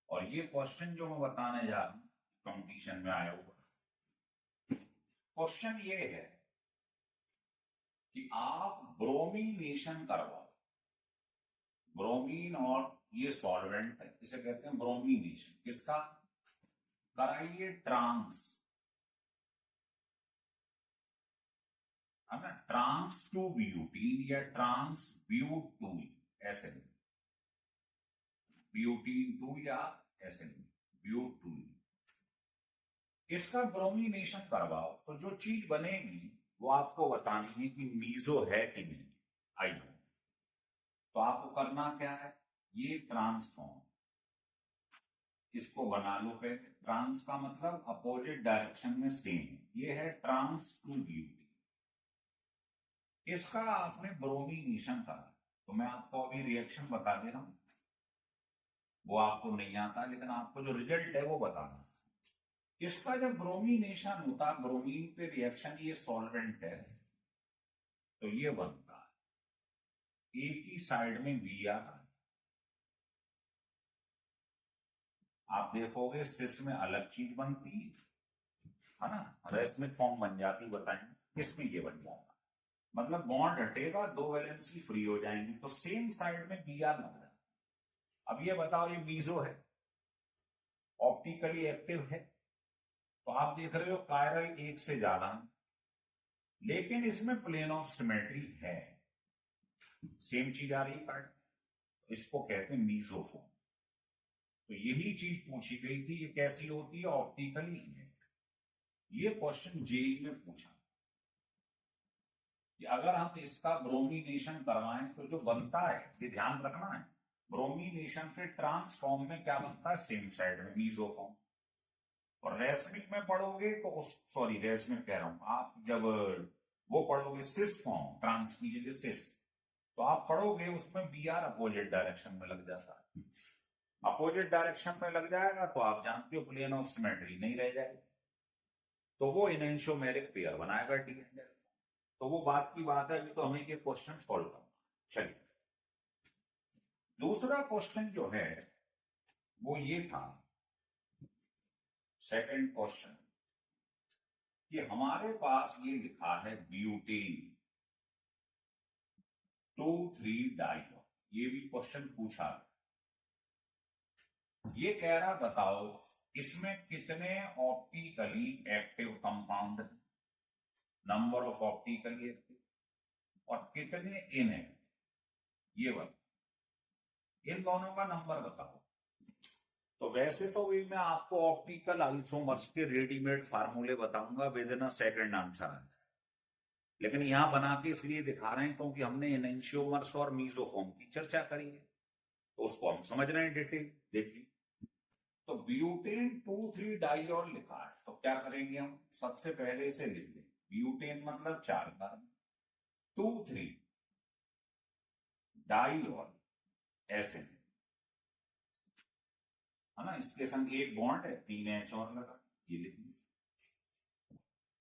और ये क्वेश्चन जो मैं बताने जा रहा हूं कंपटीशन में आया हुआ क्वेश्चन, ये है कि आप ब्रोमीनेशन करवाओ, ब्रोमीन और ये सॉल्वेंट है, इसे कहते हैं ब्रोमीनेशन, किसका कराइए? ट्रांस, है ना, ट्रांस टू ब्यूटीन या ट्रांस ब्यूट टू, ऐसे ब्यूटीन टू या ऐसे ब्यूट टू, इसका ब्रोमीनेशन करवाओ, तो जो चीज बनेगी वो आपको बतानी है कि मीजो है कि नहीं। आई नो, तो आपको करना क्या है? ये ट्रांसफॉर्म, इसको बना लो पे, ट्रांस का मतलब अपोजिट डायरेक्शन में सेम, ये है ट्रांस टू ब्यूटी, इसका आपने ब्रोमीनेशन करा। तो मैं आपको अभी रिएक्शन बता दे रहा हूं, वो आपको नहीं आता, लेकिन आपको जो रिजल्ट है वो बताना। इसका जब ब्रोमीनेशन होता, ब्रोमीन पे रिएक्शन, ये सॉल्वेंट है, तो ये बनता है एक ही साइड में बी आ रहा है। आप देखोगे सिस में अलग चीज बनती है ना, रेसमिक फॉर्म बन जाती, बताएंगे इसमें ये बन जाता, मतलब बॉन्ड हटेगा, दो वैलेंसी फ्री हो जाएंगी, तो सेम साइड में बी आर लग रहा है। अब ये बताओ, ये मीजो है, ऑप्टिकली एक्टिव है, तो आप देख रहे हो कायरल एक से ज्यादा, लेकिन इसमें प्लेन ऑफ सिमेट्री है, सेम चीज आ रही कार्ड, इसको कहते हैं मीजोफॉर्म। तो यही चीज पूछी गई थी, ये कैसी होती है, ऑप्टिकली इनेक्ट। ये क्वेश्चन जेई में पूछा कि अगर हम इसका ब्रोमिनेशन करवाएं तो जो बनता है, ये ध्यान रखना है, ब्रोमिनेशन के ट्रांसफॉर्म में क्या बनता है, सेम साइड में मीसोफॉर्म। और रेसमिक में पढ़ोगे तो उस, सॉरी रेसमिक कह रहा हूं, आप जब वो पढ़ोगे सिस फॉर्म, ट्रांस की जगह सिस, तो आप पढ़ोगे उसमें बी आर अपोजिट डायरेक्शन में लग जाता है। अपोजिट डायरेक्शन में लग जाएगा तो आप जानते हो प्लेन ऑफ सिमेट्री नहीं रह जाएगा, तो वो इनेंशियोमेरिक पेयर बनाएगा डी एंड एल। तो वो बात की बात है, अभी तो हमें ये क्वेश्चन सॉल्व करना। चलिए, दूसरा क्वेश्चन जो है वो ये था, सेकंड क्वेश्चन, कि हमारे पास ये लिखा है ब्यूटेन 2,3 डाइऑल, ये भी क्वेश्चन पूछा। ये कह रहा बताओ इसमें कितने optically active compound, number of optically active, और कितने इनएक्टिव, ये बताओ, इन दोनों का नंबर बताओ। तो वैसे तो भी मैं आपको ऑप्टिकल आइसोमर्स के रेडीमेड फार्मूले बताऊंगा, within a second answer आ जाए, लेकिन यहां बना के इसलिए दिखा रहे हैं क्योंकि हमने एनेंशियोमर्स और मीसोफॉर्म की चर्चा करी है, तो उसको हम समझ रहे हैं डिटेल। देखिए, तो ब्यूटेन 2,3 डाइऑल लिखा है, तो क्या करेंगे हम, सबसे पहले से लिख दें, ब्यूटेन मतलब 4 कार्बन, 2,3 डाइऑल ऐसे है ना, इसके संग एक बॉन्ड है, 3 एच और लगा, ये लिख लिया।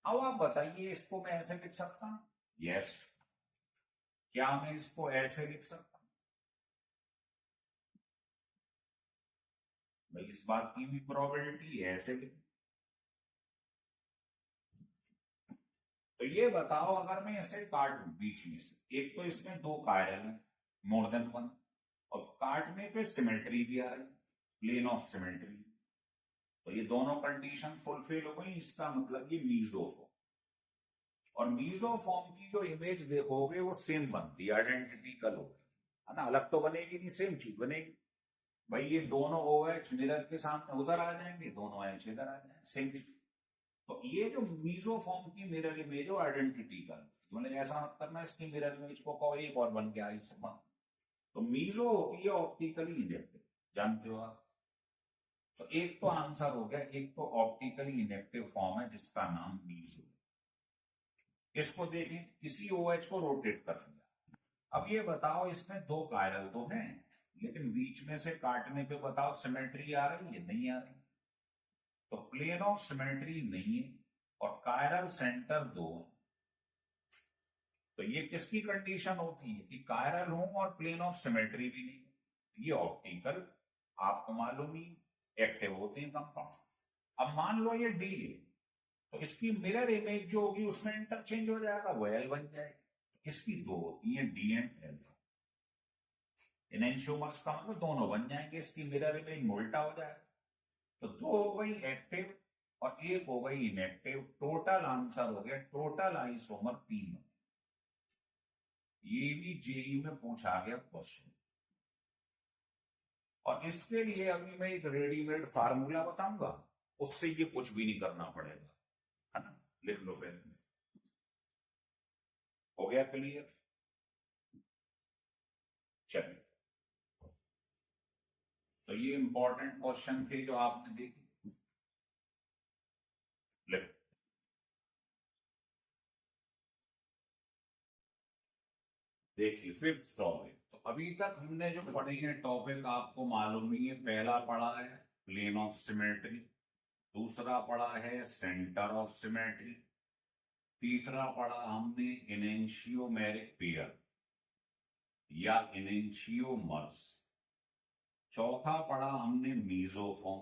अब आप बताइए इसको मैं ऐसे लिख सकता हूं, यस, क्या मैं इसको ऐसे लिख सकता हूं, भाई इस बात की भी प्रोबेबिलिटी है, ऐसे लिख। तो ये बताओ अगर मैं ऐसे काट दूं बीच में से, एक तो इसमें 2 कायरल है, मोर देन 1, और काटने पे सिमेट्री भी आ रही, प्लेन ऑफ सिमेट्री, तो ये दोनों कंडीशन फुलफिल हो गई, इसका मतलब ये मीसोफॉर्म। और मीसोफॉर्म की जो इमेज देखोगे वो सेम बनती है, आइडेंटिकल होगी, है ना, अलग तो बनेगी नहीं, सेम चीज बनेगी। भाई ये दोनों OH मिरर के सामने उधर आ जाएंगे, दोनों एच इधर आ जाएंगे, सेम चीज। तो ये जो मीसोफॉर्म की मिरर इमेज हो आइडेंटिकल, मतलब ऐसा मत करना इसकी मिरर इमेज को कहो एक और बन गया इस, तो मीसो होती है ऑप्टिकली इनेक्टिव, जानते हो आप। तो एक तो आंसर हो गया, एक तो ऑप्टिकली इनेक्टिव फॉर्म है जिसका नाम मीसो। इसको देखें, किसी OH को रोटेट कर दिया, अब ये बताओ इसमें 2 कायरल तो हैं, लेकिन बीच में से काटने पे बताओ सिमेट्री आ रही है, नहीं आ रही, तो प्लेन ऑफ सिमेट्री नहीं है, और कायरल सेंटर 2, तो ये किसकी कंडीशन होती है कि कायरल हो और प्लेन ऑफ सिमेट्री भी नहीं, ये ऑप्टिकल, आपको मालूम ही एक्टिव होते हैं कंपाउंड। अब मान लो ये डी है, तो इसकी मिरर इमेज जो होगी उसमें इंटरचेंज हो जाएगा, वो एल बन जाएगी। इसकी 2 होती है, डी एंड एल, एनेंशियोमर्स का मतलब दोनों बन जाएंगे, इसकी मिरर इमेज उल्टा हो जाएगा, तो 2 हो गई एक्टिव और 1 हो गई इनएक्टिव, टोटल आंसर हो गया, टोटल आइसोमर 3। ये भी जेई में पूछा गया क्वेश्चन, और इसके लिए अभी मैं एक रेडीमेड फार्मूला बताऊंगा, उससे ये कुछ भी नहीं करना पड़ेगा, है ना, लिख लो फिर। हो गया क्लियर, चलिए, तो ये इंपॉर्टेंट क्वेश्चन थे जो आपने देखे, लिख। देखिए 5th टॉपिक, तो अभी तक हमने जो पढ़े हैं टॉपिक आपको मालूम ही है, पहला पढ़ा है प्लेन ऑफ सिमेट्री, दूसरा पढ़ा है सेंटर ऑफ सिमेट्री, तीसरा पढ़ा हमने इनेंशियोमेरिक पेयर या इनेंशियोमर्स, चौथा पढ़ा हमने मीसोफॉर्म,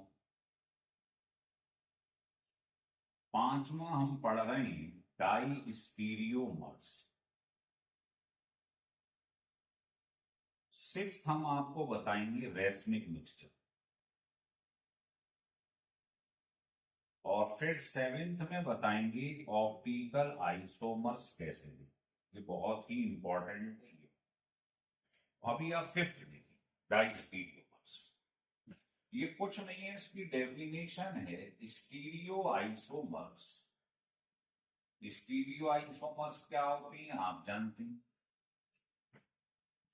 पांचवा हम पढ़ रहे हैं डाई स्टीरियोमर्स, 6th हम आपको बताएंगे रेसमिक मिक्सचर, और फिर 7th में बताएंगे ऑप्टिकल आइसोमर्स कैसे लिखें, ये बहुत ही इंपॉर्टेंट है। अभी आप 5th देखिए, डाई स्टीरियोमर्स। ये कुछ नहीं है, इसकी डेफिनेशन है स्टीरियो आइसोमर्स। स्टीरियो आइसोमर्स क्या होते हैं आप जानते हैं,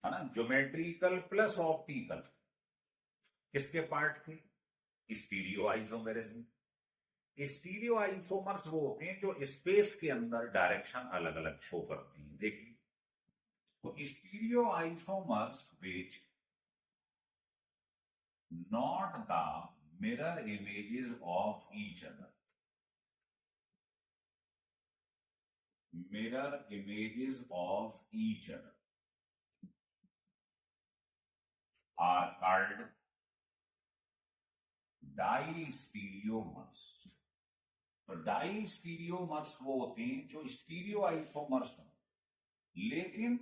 है ना? ज्योमेट्रिकल प्लस ऑप्टिकल किसके पार्ट थे? Stereo isomerism. स्टीरियो आइसोमर्स वो होते हैं जो स्पेस के अंदर डायरेक्शन अलग अलग शो करती हैं। देखिए, तो stereo isomers which not the mirror images of each other. Mirror images of each other are called डाइस्टीरियोमर्स। तो डाइस्टीरियोमर्स वो होते हैं जो स्टीरियो आइसोमर्स हो, लेकिन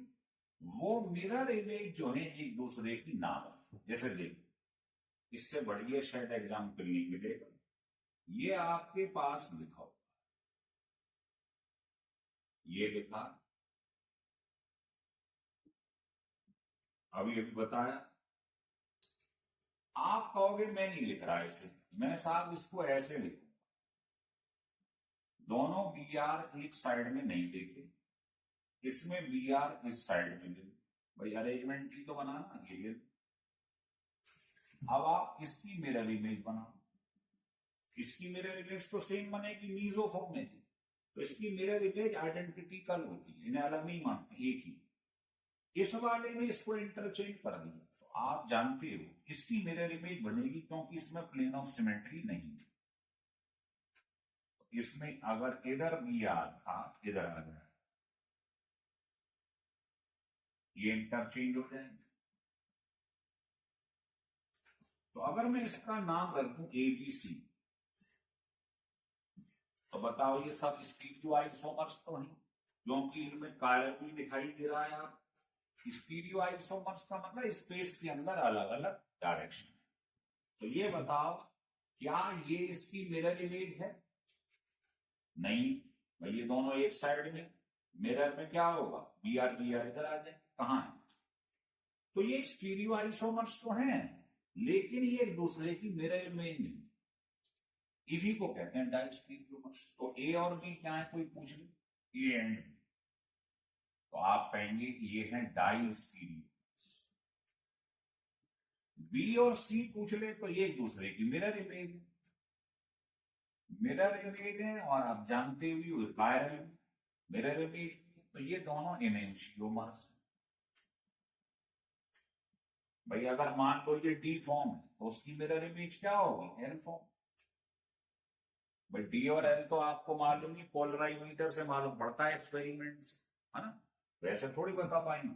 वो मिरर इमेज जो है एक दूसरे की ना हो। जैसे देखिए, इससे बढ़िया शायद एग्जाम्पल नहीं मिलेगा। ये आपके पास लिखा हो, ये लिखा, अभी बताया। आप कहोगे मैं नहीं लिख रहा ऐसे, मैं साहब इसको ऐसे लिखूं। दोनों बी आर एक साइड में नहीं देखे, इसमें बी आर इस साइड में ले। भाई अरेंजमेंट ही तो बनाना ये। अब आप इसकी मिरर इमेज बनाओ, इसकी मिरर इमेज तो सेम बनेगी मीजोफॉर्म में, तो इसकी मिरर इमेज आइडेंटिकल होती है, इन्हें अलग नहीं मानते, एक ही। इस वाले में इसको इंटरचेंज कर दिया, तो आप जानते हो इसकी मिरर इमेज बनेगी क्योंकि इसमें प्लेन ऑफ सिमेट्री नहीं है। इसमें अगर इधर बी आर था, इधर आ गया, ये इंटरचेंज हो जाएंगे। तो अगर मैं इसका नाम रख दूं एबीसी, तो बताओ ये सब स्टीरियो आइसोमर्स तो नहीं, क्योंकि इनमें कॉलम भी दिखाई दे रहा है। आप स्टीरियो आइसोमर्स का मतलब स्पेस के अंदर अलग अलग डायरेक्शन। तो ये बताओ क्या ये इसकी मिरर इमेज है? नहीं भाई, ये दोनों एक साइड में, मिरर में क्या होगा, बी आर इधर आ जाए, कहां है? तो ये स्टीरियो आइसोमर्स तो हैं, लेकिन ये एक दूसरे की मिरर इमेज नहीं। इसी को कहते हैं डाइस्टीरियोमर्स। तो ए और बी क्या है, कोई पूछ ले, ए एंड बी, तो आप कहेंगे कि ये है डाइस्टीरियोमर्स। बी और सी पूछ ले तो ये एक दूसरे की मिरर इमेज है, मिरर इमेज है। और आप जानते हुए कायरल मिरर इमेज, तो ये दोनों एनेंशियोमर्स। भाई अगर मान लो ये डी फॉर्म है तो उसकी मिरर इमेज क्या होगी, एल फॉर्म। भाई डी और एल तो आपको मालूम ही, पोलराइमीटर से मालूम पड़ता है, एक्सपेरिमेंट से, है ना? वैसे थोड़ी बता पाएंगे।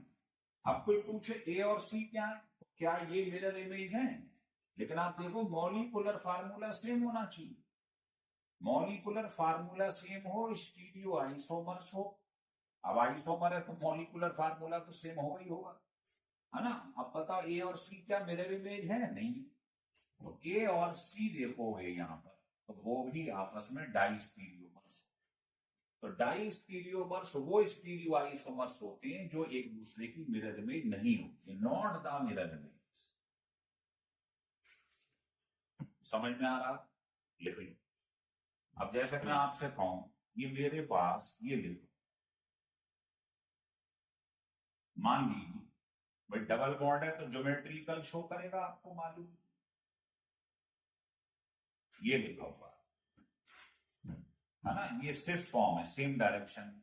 अब कोई पूछे ए और सी क्या है, तो क्या ये मिरर इमेज है? लेकिन आप देखो मॉलिक्यूलर फार्मूला सेम होना चाहिए। मॉलिक्यूलर फार्मूला सेम हो, स्टीरियो आइसोमर्स हो। अब आइसोमर है तो मॉलिक्यूलर फार्मूला तो सेम होगा ही होगा, है ना? अब बताओ ए और सी क्या मिरर इमेज है? नहीं। तो ए और सी देखोगे यहां पर, तो वो भी आपस में डाइस्टीरियोमर्स। तो डाइस्टीरियोमर्स वो स्टीरियो आइसोमर्स होते हैं जो एक दूसरे की मिरर इमेज नहीं होती, नॉट द मिरर इमेज। समझ में आ रहा? लिख लो। अब जैसे मैं आपसे कहूं ये मेरे पास ये देखो, मान लीजिए भाई डबल बॉन्ड है तो ज्योमेट्रिकल शो करेगा, आपको मालूम, ये लिखा हुआ है ना, ये सिस फॉर्म है, सेम डायरेक्शन।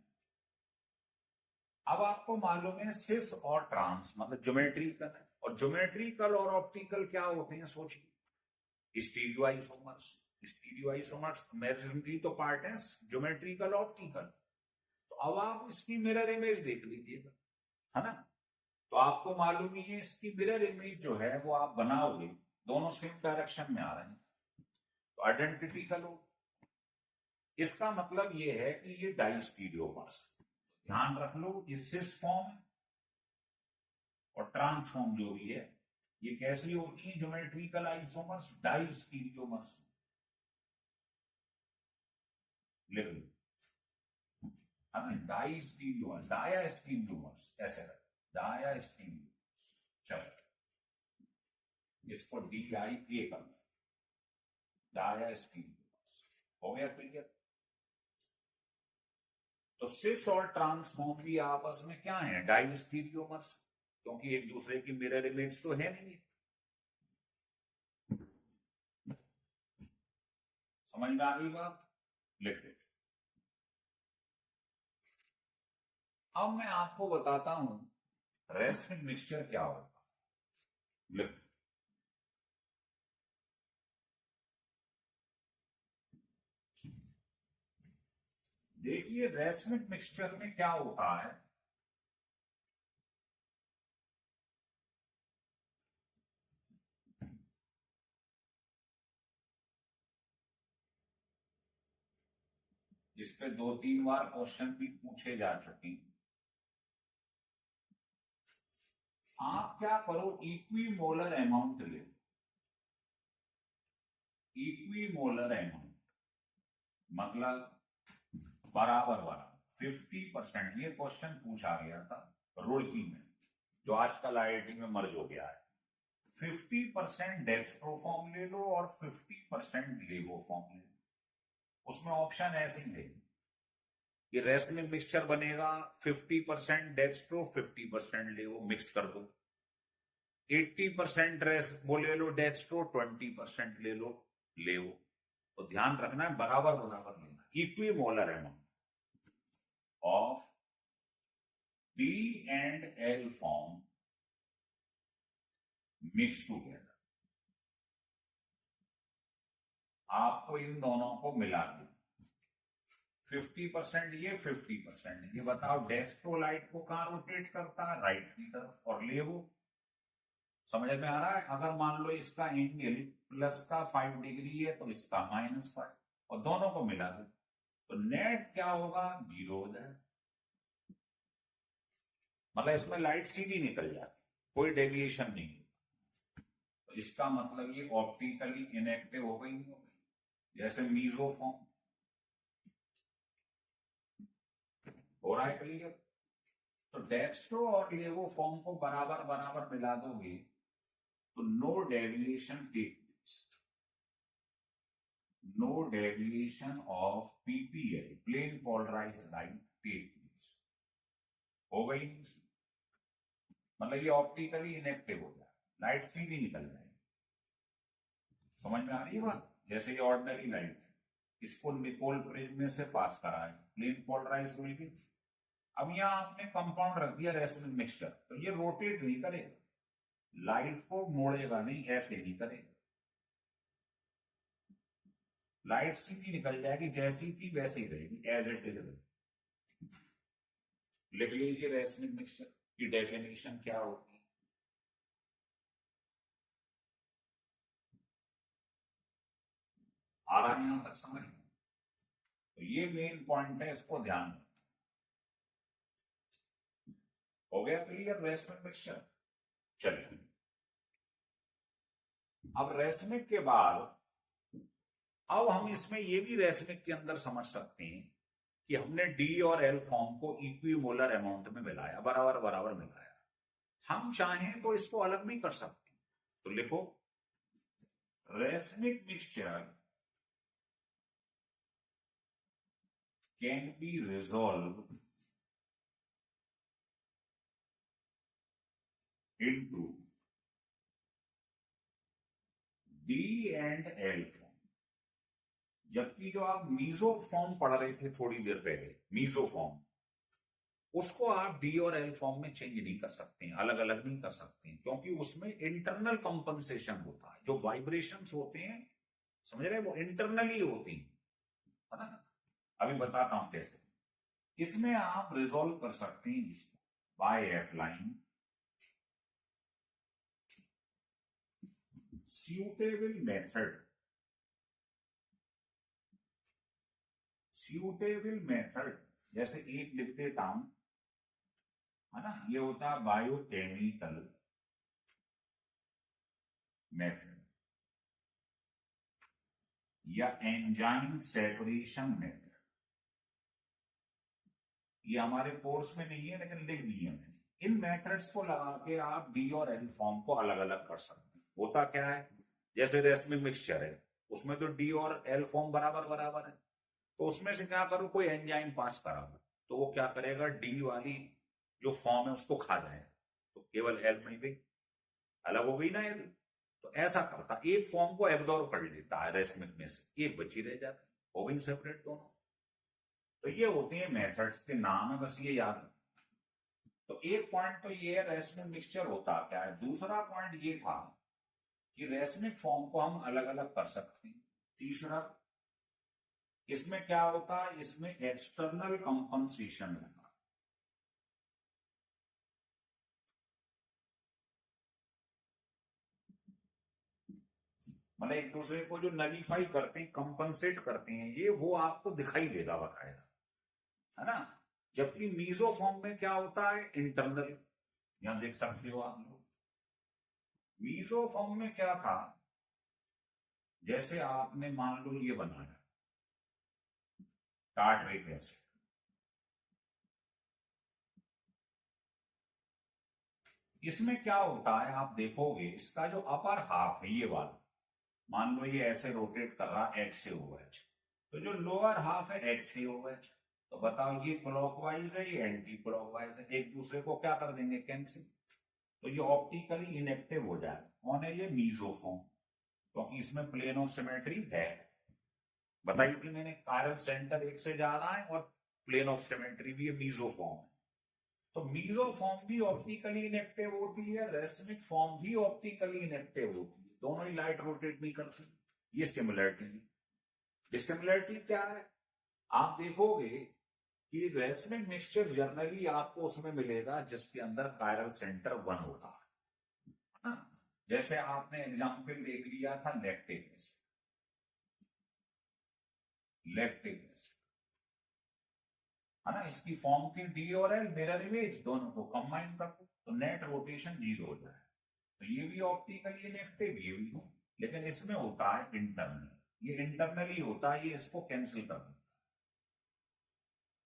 अब आपको मालूम है सिस और ट्रांस मतलब ज्योमेट्रिकल है, और ज्योमेट्रिकल और ऑप्टिकल क्या होते हैं सोचिए, stereo isomers. Stereo isomers merism की तो पार्ट है ज्योमेट्रिकल ऑप्टिकल। तो अब आप इसकी मिरर इमेज देख लीजिएगा, है ना? तो आपको मालूम ही है इसकी मिरर इमेज जो है वो आप बनाओगे, दोनों सेम डायरेक्शन में आ रहे हैं, तो आइडेंटिकल हो। इसका मतलब ये है कि ये डाइस्टीरियोमर्स। ध्यान रख लो, ये सिस फॉर्म और ट्रांसफॉर्म जो भी है ये कैसी होती है, ज्योमेट्रिकल आइसोमर्स, डाइस्टीरियोमर्स। लिख लो, हमें डाइस्टीरियोमर्स, डायास्टीरियोमर्स ऐसे रख, डायास्टीरियोमर्स। चलो इसको DIA करना, डायास्टीरियोमर्स। हो गया क्लियर? तो सिस और ट्रांसफॉर्म भी आपस में क्या है? डाइस्टीरियोमर्स, क्योंकि एक दूसरे की मिरर इमेज तो है नहीं। समझ में आ गई बात? लिख दे। अब मैं आपको बताता हूं रेसिन मिक्सचर क्या होता है। लिख। देखिए रेसिन मिक्सचर में क्या होता है, इस पे 2-3 बार क्वेश्चन भी पूछे जा चुके हैं। आप क्या करो, इक्विमोलर अमाउंट ले, इक्विमोलर अमाउंट मतलब बराबर बराबर 50%। ये क्वेश्चन पूछा गया था रुड़की में, जो आजकल IIT में मर्ज हो गया है। 50% डेक्स्ट्रो फॉर्म ले लो और 50% लेवो फॉर्म ले लो। उसमें ऑप्शन ऐसे ही देंगे कि रेसलिंग मिक्सचर बनेगा 50% डेक्स्ट्रो 50% लेवो, मिक्स कर दो। 80% रेस वो ले लो डेक्स्ट्रो, 20% ले लो लेवो। तो ध्यान रखना है बराबर बराबर लेना। Equimolar amount of D and L form mix together, आपको इन दोनों को मिला दो। 50% ये 50% ये। बताओ डेक्स्ट्रोलाइट को कहां रोटेट करता है? राइट की तरफ। और लेवो समझ में आ रहा है? अगर मान लो इसका एंगल प्लस का 5 डिग्री है तो इसका -5, और दोनों को मिला दो तो नेट क्या होगा? 0 हो जाए। मतलब इसमें लाइट सीधी निकल जाती, कोई डेविएशन नहीं। तो इसका मतलब ये ऑप्टिकली इनएक्टिव हो गई, जैसे मीजोफॉर्म। हो रहा है क्लियर? तो डेक्स्ट्रो और लेवो फॉर्म को बराबर बराबर मिला दोगे तो no deviation take place, no deviation of PPL, plane polarised light take place. हो गई? मतलब ये ऑप्टिकली इनएक्टिव हो जाए, लाइट सीधी निकल जाएगी। समझ में आ रही है बात? जैसे ये ऑर्डिनरी लाइट है, इसको निकोल प्रिज्म से पास करा है, प्लेन पोलराइज होगी। अब यहां आपने कंपाउंड रख दिया रेसिन मिक्सचर, तो ये रोटेट नहीं करेगा, लाइट को मोड़ेगा नहीं, ऐसे नहीं करेगा। लाइट सीधी निकल जाएगी, जैसी थी वैसे ही रहेगी, एज इट इज। लिख लीजिए रेसिन मिक्सचर की डेफिनेशन क्या होगी। आ रहा है यहां तक समझ? तो ये मेन पॉइंट है, इसको ध्यान रखना। हो गया क्लियर रेसिन मिक्सचर? चलिए अब रेसमिक के बाद अब हम इसमें ये भी रेसमिक के अंदर समझ सकते हैं कि हमने D और L फॉर्म को इक्विमोलर अमाउंट में मिलाया, बराबर बराबर मिलाया। हम चाहें तो इसको अलग भी कर सकते हैं। तो लिखो racemic mixture can be resolve into D and L form. जबकि जो आप मीजो फॉर्म पढ़ रहे थे थोड़ी देर पहले, मीजो फॉर्म, उसको आप D और L फॉर्म में चेंज नहीं कर सकते हैं, अलग अलग नहीं कर सकते हैं, क्योंकि उसमें इंटरनल कंपनसेशन होता है। जो वाइब्रेशंस होते हैं, समझ रहे हैं, वो इंटरनली होती हैं, है ना? अभी बताता हूं कैसे। इसमें आप रिजॉल्व कर सकते हैं इसको by applying suitable method, suitable method जैसे एक लिख देता हूं, है ना? ये होता है बायोकेमिकल मेथड या एंजाइम सेपरेशन मेथड। ये हमारे कोर्स में नहीं है लेकिन लिख दिए मैंने। इन मेथड्स को लगा के आप D और L फॉर्म को अलग अलग कर सकते हैं। होता क्या है, जैसे रेसमिक मिक्सचर है, उसमें तो डी और एल फॉर्म बराबर बराबर है, तो उसमें से क्या करो, कोई एंजाइम पास करा तो वो क्या करेगा, डी वाली जो फॉर्म है उसको खा जाएगा, तो केवल एल मिल गई, अलग हो गई ना एल। तो ऐसा करता, एक फॉर्म को एब्जॉर्व कर लेता है रेसमिक में से, एक बची रह जाती, हो गई सेपरेट दोनों। तो ये होते हैं मेथड्स के नाम है, बस ये याद रखना। तो एक पॉइंट तो ये है रेसमिक मिक्सचर होता क्या है। दूसरा पॉइंट ये था कि रेसमिक फॉर्म को हम अलग अलग कर सकते हैं। तीसरा, इसमें क्या होता है, इसमें एक्सटर्नल कंपनसेशन होता, मतलब एक दूसरे को जो नलीफाई करते हैं, कंपनसेट करते हैं, ये वो आपको दिखाई देगा बकायदा, है ना। जबकि मीजो फॉर्म में क्या होता है, इंटरनल, यहां देख सकते हो आप लोग। मीजो फॉर्म में क्या था, जैसे आपने मान लो ये बनाया टार्टरिक एसिड, इसमें क्या होता है आप देखोगे, इसका जो अपर हाफ है ये वाला, मान लो ये ऐसे रोटेट कर रहा है एक्स से ओएच, तो जो लोअर हाफ है एक्स से ओएच, तो बताओ ये क्लॉकवाइज है ये एंटी क्लॉकवाइज है, एक दूसरे को क्या कर देंगे, कैंसिल, तो ये ऑप्टिकली इनेक्टिव हो जाए। कौन है ये, मीजोफॉर्म, क्योंकि इसमें प्लेन ऑफ सिमेट्री है, बताई थी मैंने, कायरल सेंटर एक से जा रहा है और प्लेन ऑफ सिमेट्री भी है, मीजोफॉर्म है। तो मीजोफॉर्म भी ऑप्टिकली इनेक्टिव होती है, रेसमिक फॉर्म भी ऑप्टिकली इनेक्टिव होती है, दोनों ही लाइट रोटेट नहीं करती। ये सिमिलरिटी है। डिसिमिलरिटी क्या है, आप देखोगे कि रेसमिक मिक्सचर जनरली आपको उसमें मिलेगा जिसके अंदर कायरल सेंटर 1 होता है ना। जैसे आपने एग्जाम्पल देख लिया था लैक्टिक एसिड, लैक्टिक एसिड है ना, इसकी फॉर्म थी डी और एल, मिरर इमेज, दोनों को कंबाइन कर दो तो नेट रोटेशन 0 हो जाए। तो ये भी ऑप्टिकली इनेक्टिव, ये भी हो, लेकिन इसमें होता है इंटरनल, ये इंटरनली होता है, ये इसको कैंसिल कर दो,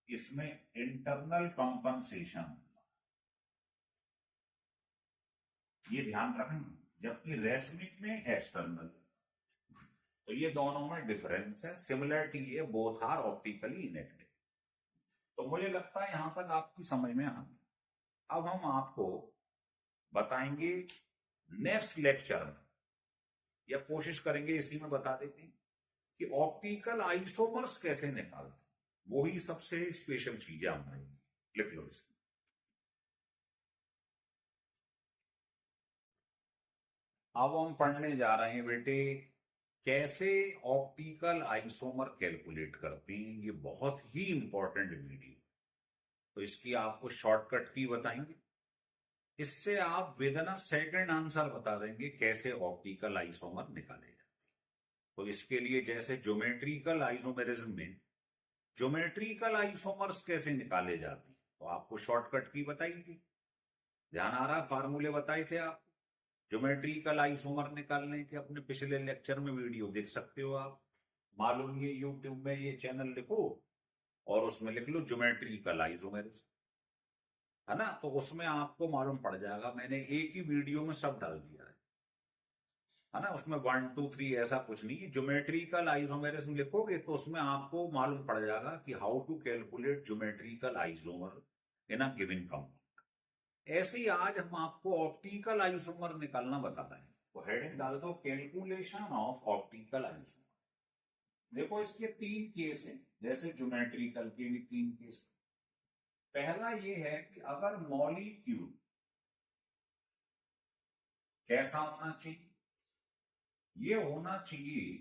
इसमें इंटरनल कंपनसेशन, ये ध्यान रखना, जबकि रेसमिक में एक्सटर्नल। तो ये दोनों में डिफरेंस है, सिमिलरिटी है, बोथ आर ऑप्टिकली इनेक्टिव। तो मुझे लगता है यहां तक आपकी समझ में आ गया। अब हम आपको बताएंगे नेक्स्ट लेक्चर में, या कोशिश करेंगे इसी में बता देते हैं कि ऑप्टिकल आइसोमर्स कैसे निकालते, वही सबसे स्पेशल चीज है हमारे लिए। लिख लो इसको। अब हम पढ़ने जा रहे हैं बेटे, कैसे ऑप्टिकल आइसोमर कैलकुलेट करते हैं। ये बहुत ही इंपॉर्टेंट वीडियो, तो इसकी आपको शॉर्टकट की बताएंगे, इससे आप with in a second answer बता देंगे कैसे ऑप्टिकल आइसोमर निकाले जाते हैं। तो इसके लिए जैसे ज्योमेट्रिकल आइसोमेरिज्म में ज्योमेट्रिकल आइसोमर्स कैसे निकाले जाते हैं, तो आपको शॉर्टकट की बताई थी, ध्यान आ रहा, फार्मूले बताए थे आप ज्योमेट्रिकल आइसोमर निकालने के, अपने पिछले लेक्चर में वीडियो देख सकते हो आप, मालूम ये यूट्यूब में ये चैनल लिखो और उसमें लिख लो ज्योमेट्रिकल आइसोमेरिज्म, है ना, तो उसमें आपको मालूम पड़ जाएगा, मैंने एक ही वीडियो में सब डाल दिया है ना, उसमें 1 2 3 ऐसा कुछ नहीं। ज्योमेट्रिकल आइसोमेरिज्म लिखोगे तो उसमें आपको मालूम पड़ जाएगा कि how to calculate geometrical isomer in a given compound. ऐसे ही आज हम आपको ऑप्टिकल आइसोमर निकालना बता रहे हैं, तो हेडिंग डाल दो कैलकुलेशन ऑफ ऑप्टिकल आइसोमर। देखो इसके 3 केस हैं, जैसे ज्योमेट्रिकल के भी 3 केस। पहला ये है कि अगर मॉलिक्यूल कैसा होना चाहिए, ये होना चाहिए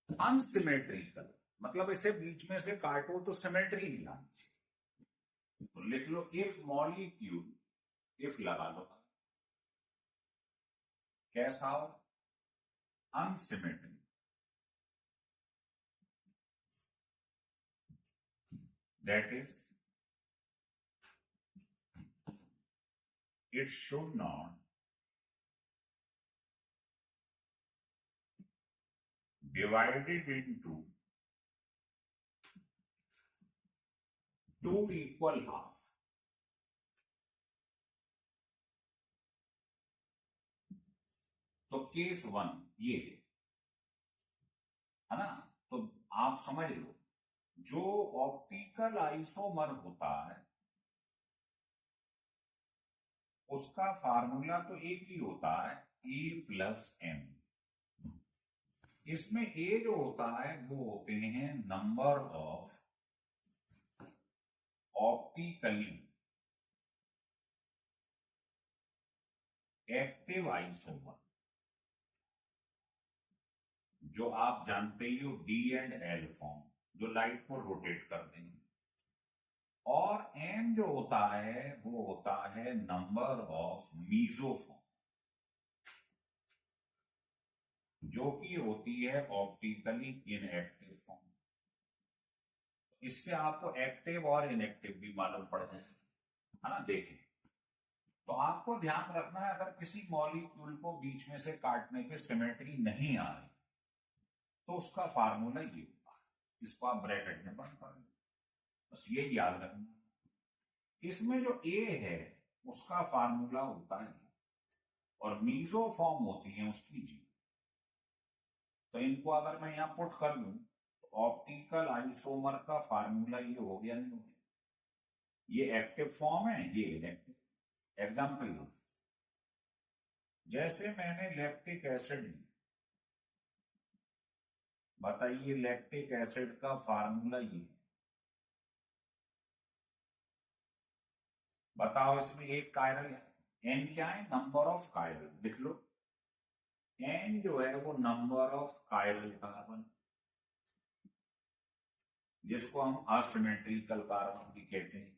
अनसिमेट्रिकल, मतलब इसे बीच में से काटो तो सिमेट्री नहीं आनी चाहिए। तो लिख लो इफ मॉलिक्यूल, इफ लगा लो, कैसा हो, unsymmetric, that is it should not divided into 2 equal half, तो केस 1 ये है ना। तो आप समझ लो, जो ऑप्टिकल आइसोमर होता है उसका फार्मूला तो एक ही होता है, A+M। इसमें ए जो होता है वो होते हैं number of optically active isomer, जो आप जानते ही हो डी एंड एल फॉर्म, जो लाइट को रोटेट करते हैं। और एम जो होता है वो होता है नंबर ऑफ मीसोफॉर्म, जो कि होती है ऑप्टिकली इनएक्टिव फॉर्म। इससे आपको एक्टिव और इनएक्टिव भी मालूम पड़ जाए, है ना। देखें, तो आपको ध्यान रखना है, अगर किसी मॉलिक्यूल को बीच में से काटने पे सिमेट्री नहीं आ रही तो उसका फार्मूला ये होता है। इसको आप ब्रैकेट में बंद कर लें, बस ये याद रखना। इसमें जो ए है उसका फार्मूला होता है और मीसोफॉर्म होती है उसकी जी। तो इनको अगर मैं यहां पुट कर दूं तो ऑप्टिकल आइसोमर का फार्मूला ये हो गया, नहीं हो गया? ये एक्टिव फॉर्म है, ये इनएक्टिव। एग्जाम्पल दो, जैसे मैंने लैक्टिक एसिड ली, बताइए लैक्टिक एसिड का फार्मूला ये, बताओ इसमें एक कायरल है, एन क्या है, नंबर ऑफ कायरल, लिख लो। एन जो है वो नंबर ऑफ कायरल कार्बन, जिसको हम असिमेट्रिकल कार्बन भी कहते हैं।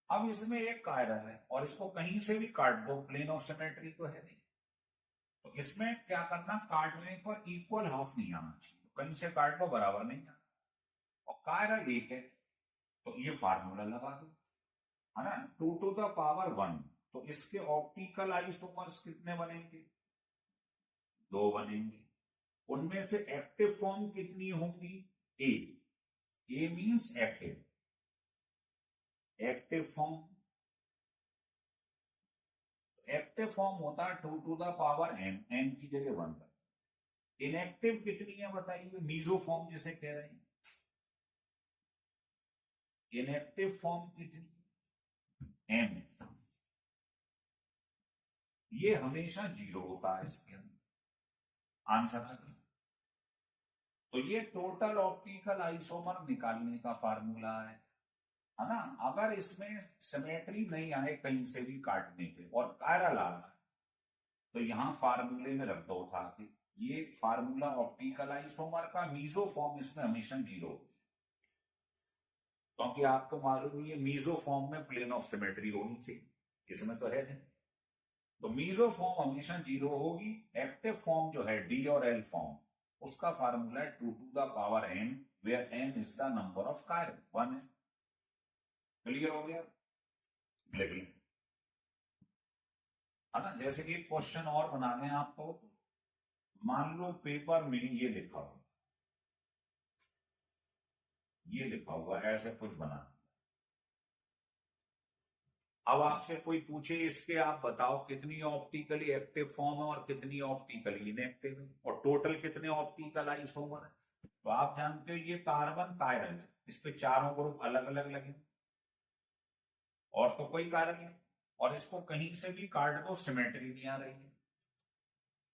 अब इसमें एक कायरल है और इसको कहीं से भी काट दो, प्लेन ऑफ सिमेट्री तो है नहीं, तो इसमें क्या करना, काटने पर इक्वल हाफ नहीं आना चाहिए, कहीं से काट दो बराबर नहीं आना। और कायरल एक है तो ये फार्मूला लगा दो, है ना, 2⁻⁻1। तो इसके ऑप्टिकल आइसोमर्स कितने बनेंगे, 2 बनेंगे। उनमें से एक्टिव फॉर्म कितनी होंगी, A means active, active form. Active form होता है 2⁻n, n की जगह 1 पर। इनएक्टिव कितनी है बताइए, मीसोफॉर्म जिसे कह रहे हैं, इनएक्टिव फॉर्म कितनी, m। ये हमेशा 0 होता है इसके अंदर, आंसर है। तो ये टोटल ऑप्टिकल आइसोमर निकालने का फार्मूला है ना। अगर इसमें सिमेट्री नहीं आए कहीं से भी काटने पे और कायरल आ रहा है तो यहां फार्मूले में रख दो उठा के, ये फार्मूला ऑप्टिकल आइसोमर का, मीसोफॉर्म इसमें हमेशा 0 होती है, क्योंकि आपको मालूम है मीसोफॉर्म में प्लेन ऑफ सिमेट्री होनी चाहिए, इसमें तो है नहीं। तो मीसोफॉर्म हमेशा 0 होगी। एक्टिव फॉर्म जो है डी और एल फॉर्म, उसका फार्मूला है 2⁻n, where n is the number of chiral, 1 है। क्लियर हो गया, लेकिन है ना। जैसे कि क्वेश्चन और बनाने हैं आपको, मान लो पेपर में ये लिखा हो, ये लिखा हुआ ऐसे कुछ बना, अब आपसे कोई पूछे इसके आप बताओ कितनी ऑप्टिकली एक्टिव फॉर्म है और कितनी ऑप्टिकली इनएक्टिव है और टोटल कितने ऑप्टिकल आइसोमर है, तो आप जानते हो ये कार्बन कायरल है, इस पे चारों ग्रुप अलग अलग लगे और तो कोई कारण नहीं, और इसको कहीं से भी काट दो सिमेट्री नहीं आ रही है,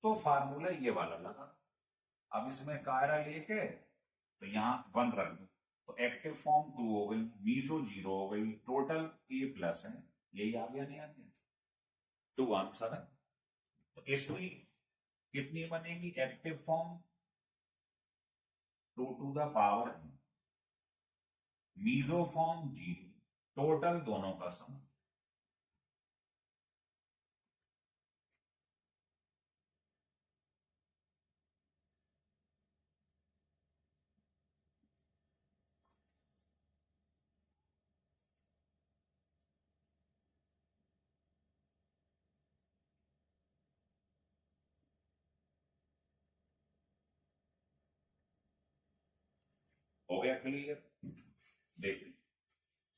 तो फार्मूला ये वाला लगा। अब इसमें कायरल एक है तो यहां 1 रख दो, तो एक्टिव फॉर्म 2 हो गई, मीसो 0 हो गई, टोटल A+ है, यही आ गया, नहीं आ गया, 2 आंसर है। तो इसमें कितनी बनेगी active form, 2⁻n, meso form 0, total दोनों का सम। हो गया क्लियर। देखिए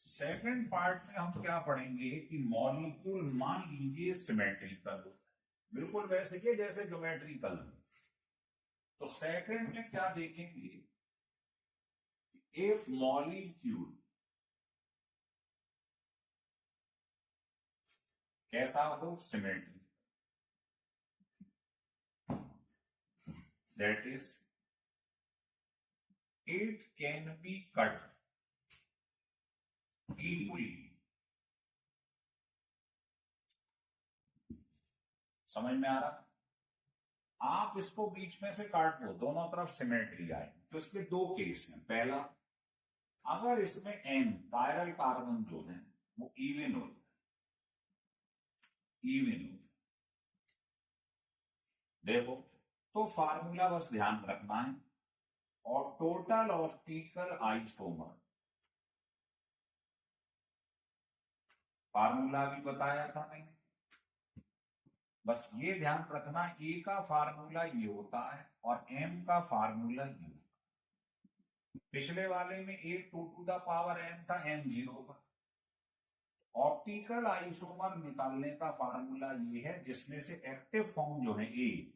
सेकंड पार्ट में हम क्या पढ़ेंगे कि मॉलिक्यूल मान लीजिए सिमेट्रिकल, बिल्कुल वैसे ही जैसे ज्योमेट्रिकल। तो सेकंड में क्या देखेंगे, इफ मॉलिक्यूल कैसा हो, symmetry, that is it can be cut equally. समझ में आ रहा? आप इसको बीच में से काट दो, दोनों तरफ सिमेट्री आए, तो इसके दो केस हैं। पहला, अगर इसमें n कायरल कार्बन जो है वो इवन हो, इवन हो, देखो तो फार्मूला बस ध्यान रखना है, और टोटल ऑप्टिकल आइसोमर फार्मूला भी बताया था मैंने, बस ये ध्यान रखना, ए का फार्मूला ये होता है और एम का फार्मूला ये होता है। पिछले वाले में ए 2n था, एम 0 था। ऑप्टिकल आइसोमर निकालने का फार्मूला ये है, जिसमें से एक्टिव फॉर्म जो है ए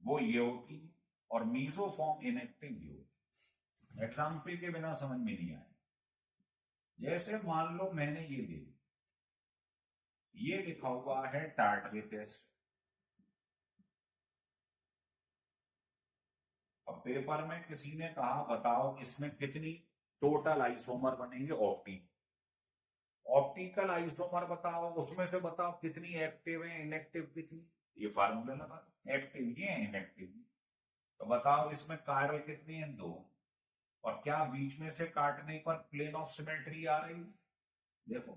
वो ये होती है और मीजो फॉर्म इनएक्टिव ये होती है। एग्जाम्पल के बिना समझ में नहीं आए। जैसे मान लो मैंने ये दे, ये लिखा हुआ है टार्टरे टेस्ट, अब पेपर में किसी ने कहा बताओ इसमें कितनी टोटल आइसोमर बनेंगे, ऑप्टिकल आइसोमर बताओ, उसमें से बताओ कितनी एक्टिव है, इनएक्टिव कितनी। ये फार्मूला लगा, एक्टिव ये है, इनएक्टिव। तो बताओ इसमें कायरल कितनी है, 2, और क्या बीच में से काटने पर प्लेन ऑफ सिमेट्री आ रही है? देखो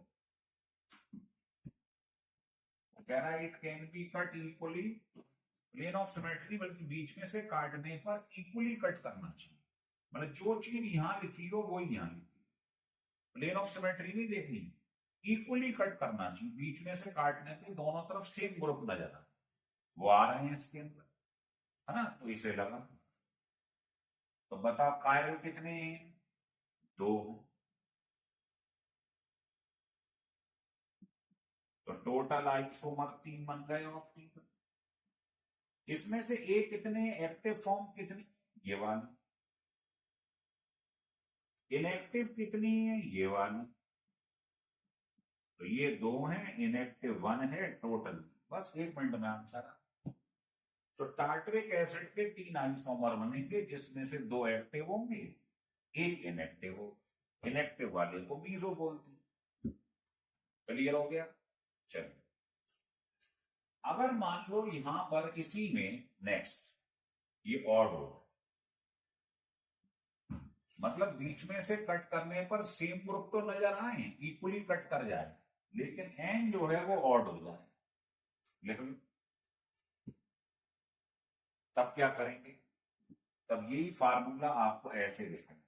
कह रहा है it can be cut equally, plane of symmetry, बल्कि बीच में से काटने पर इक्वली कट करना चाहिए। मतलब जो चीज यहां लिखी हो वो ही यहां लिखी, प्लेन ऑफ सिमेट्री नहीं देखनी, इक्वली कट करना चाहिए। बीच में से काटने पे दोनों तरफ सेम ग्रुप नजर आ, वो आ रहे हैं इसके अंदर, है ना? तो इसे लगा। तो बताओ कायरल कितने हैं, 2। तो टोटल आइसोमर 3 बन गए ऑप्टिकल। इसमें से ए कितने, एक्टिव फॉर्म कितनी, ये वाली, इनएक्टिव कितनी है, ये वाली। तो ये 2 है, इनएक्टिव 1 है, टोटल बस 1 मिनट में आंसर। तो टार्टरिक एसिड के 3 आइसोमर बनेंगे, जिसमें से 2 एक्टिव होंगे, 1 इनएक्टिव हो। इनएक्टिव वाले को मीजो बोलते हैं। क्लियर हो गया? चलिए, अगर मान लो यहां पर इसी में नेक्स्ट ये ऑड हो, मतलब बीच में से कट करने पर सेम ग्रुप तो नजर आए, इक्वली कट कर जाए, लेकिन एन जो है वो ऑड हो जाए, लेकिन तब क्या करेंगे? तब यही फार्मूला आपको ऐसे लिखना,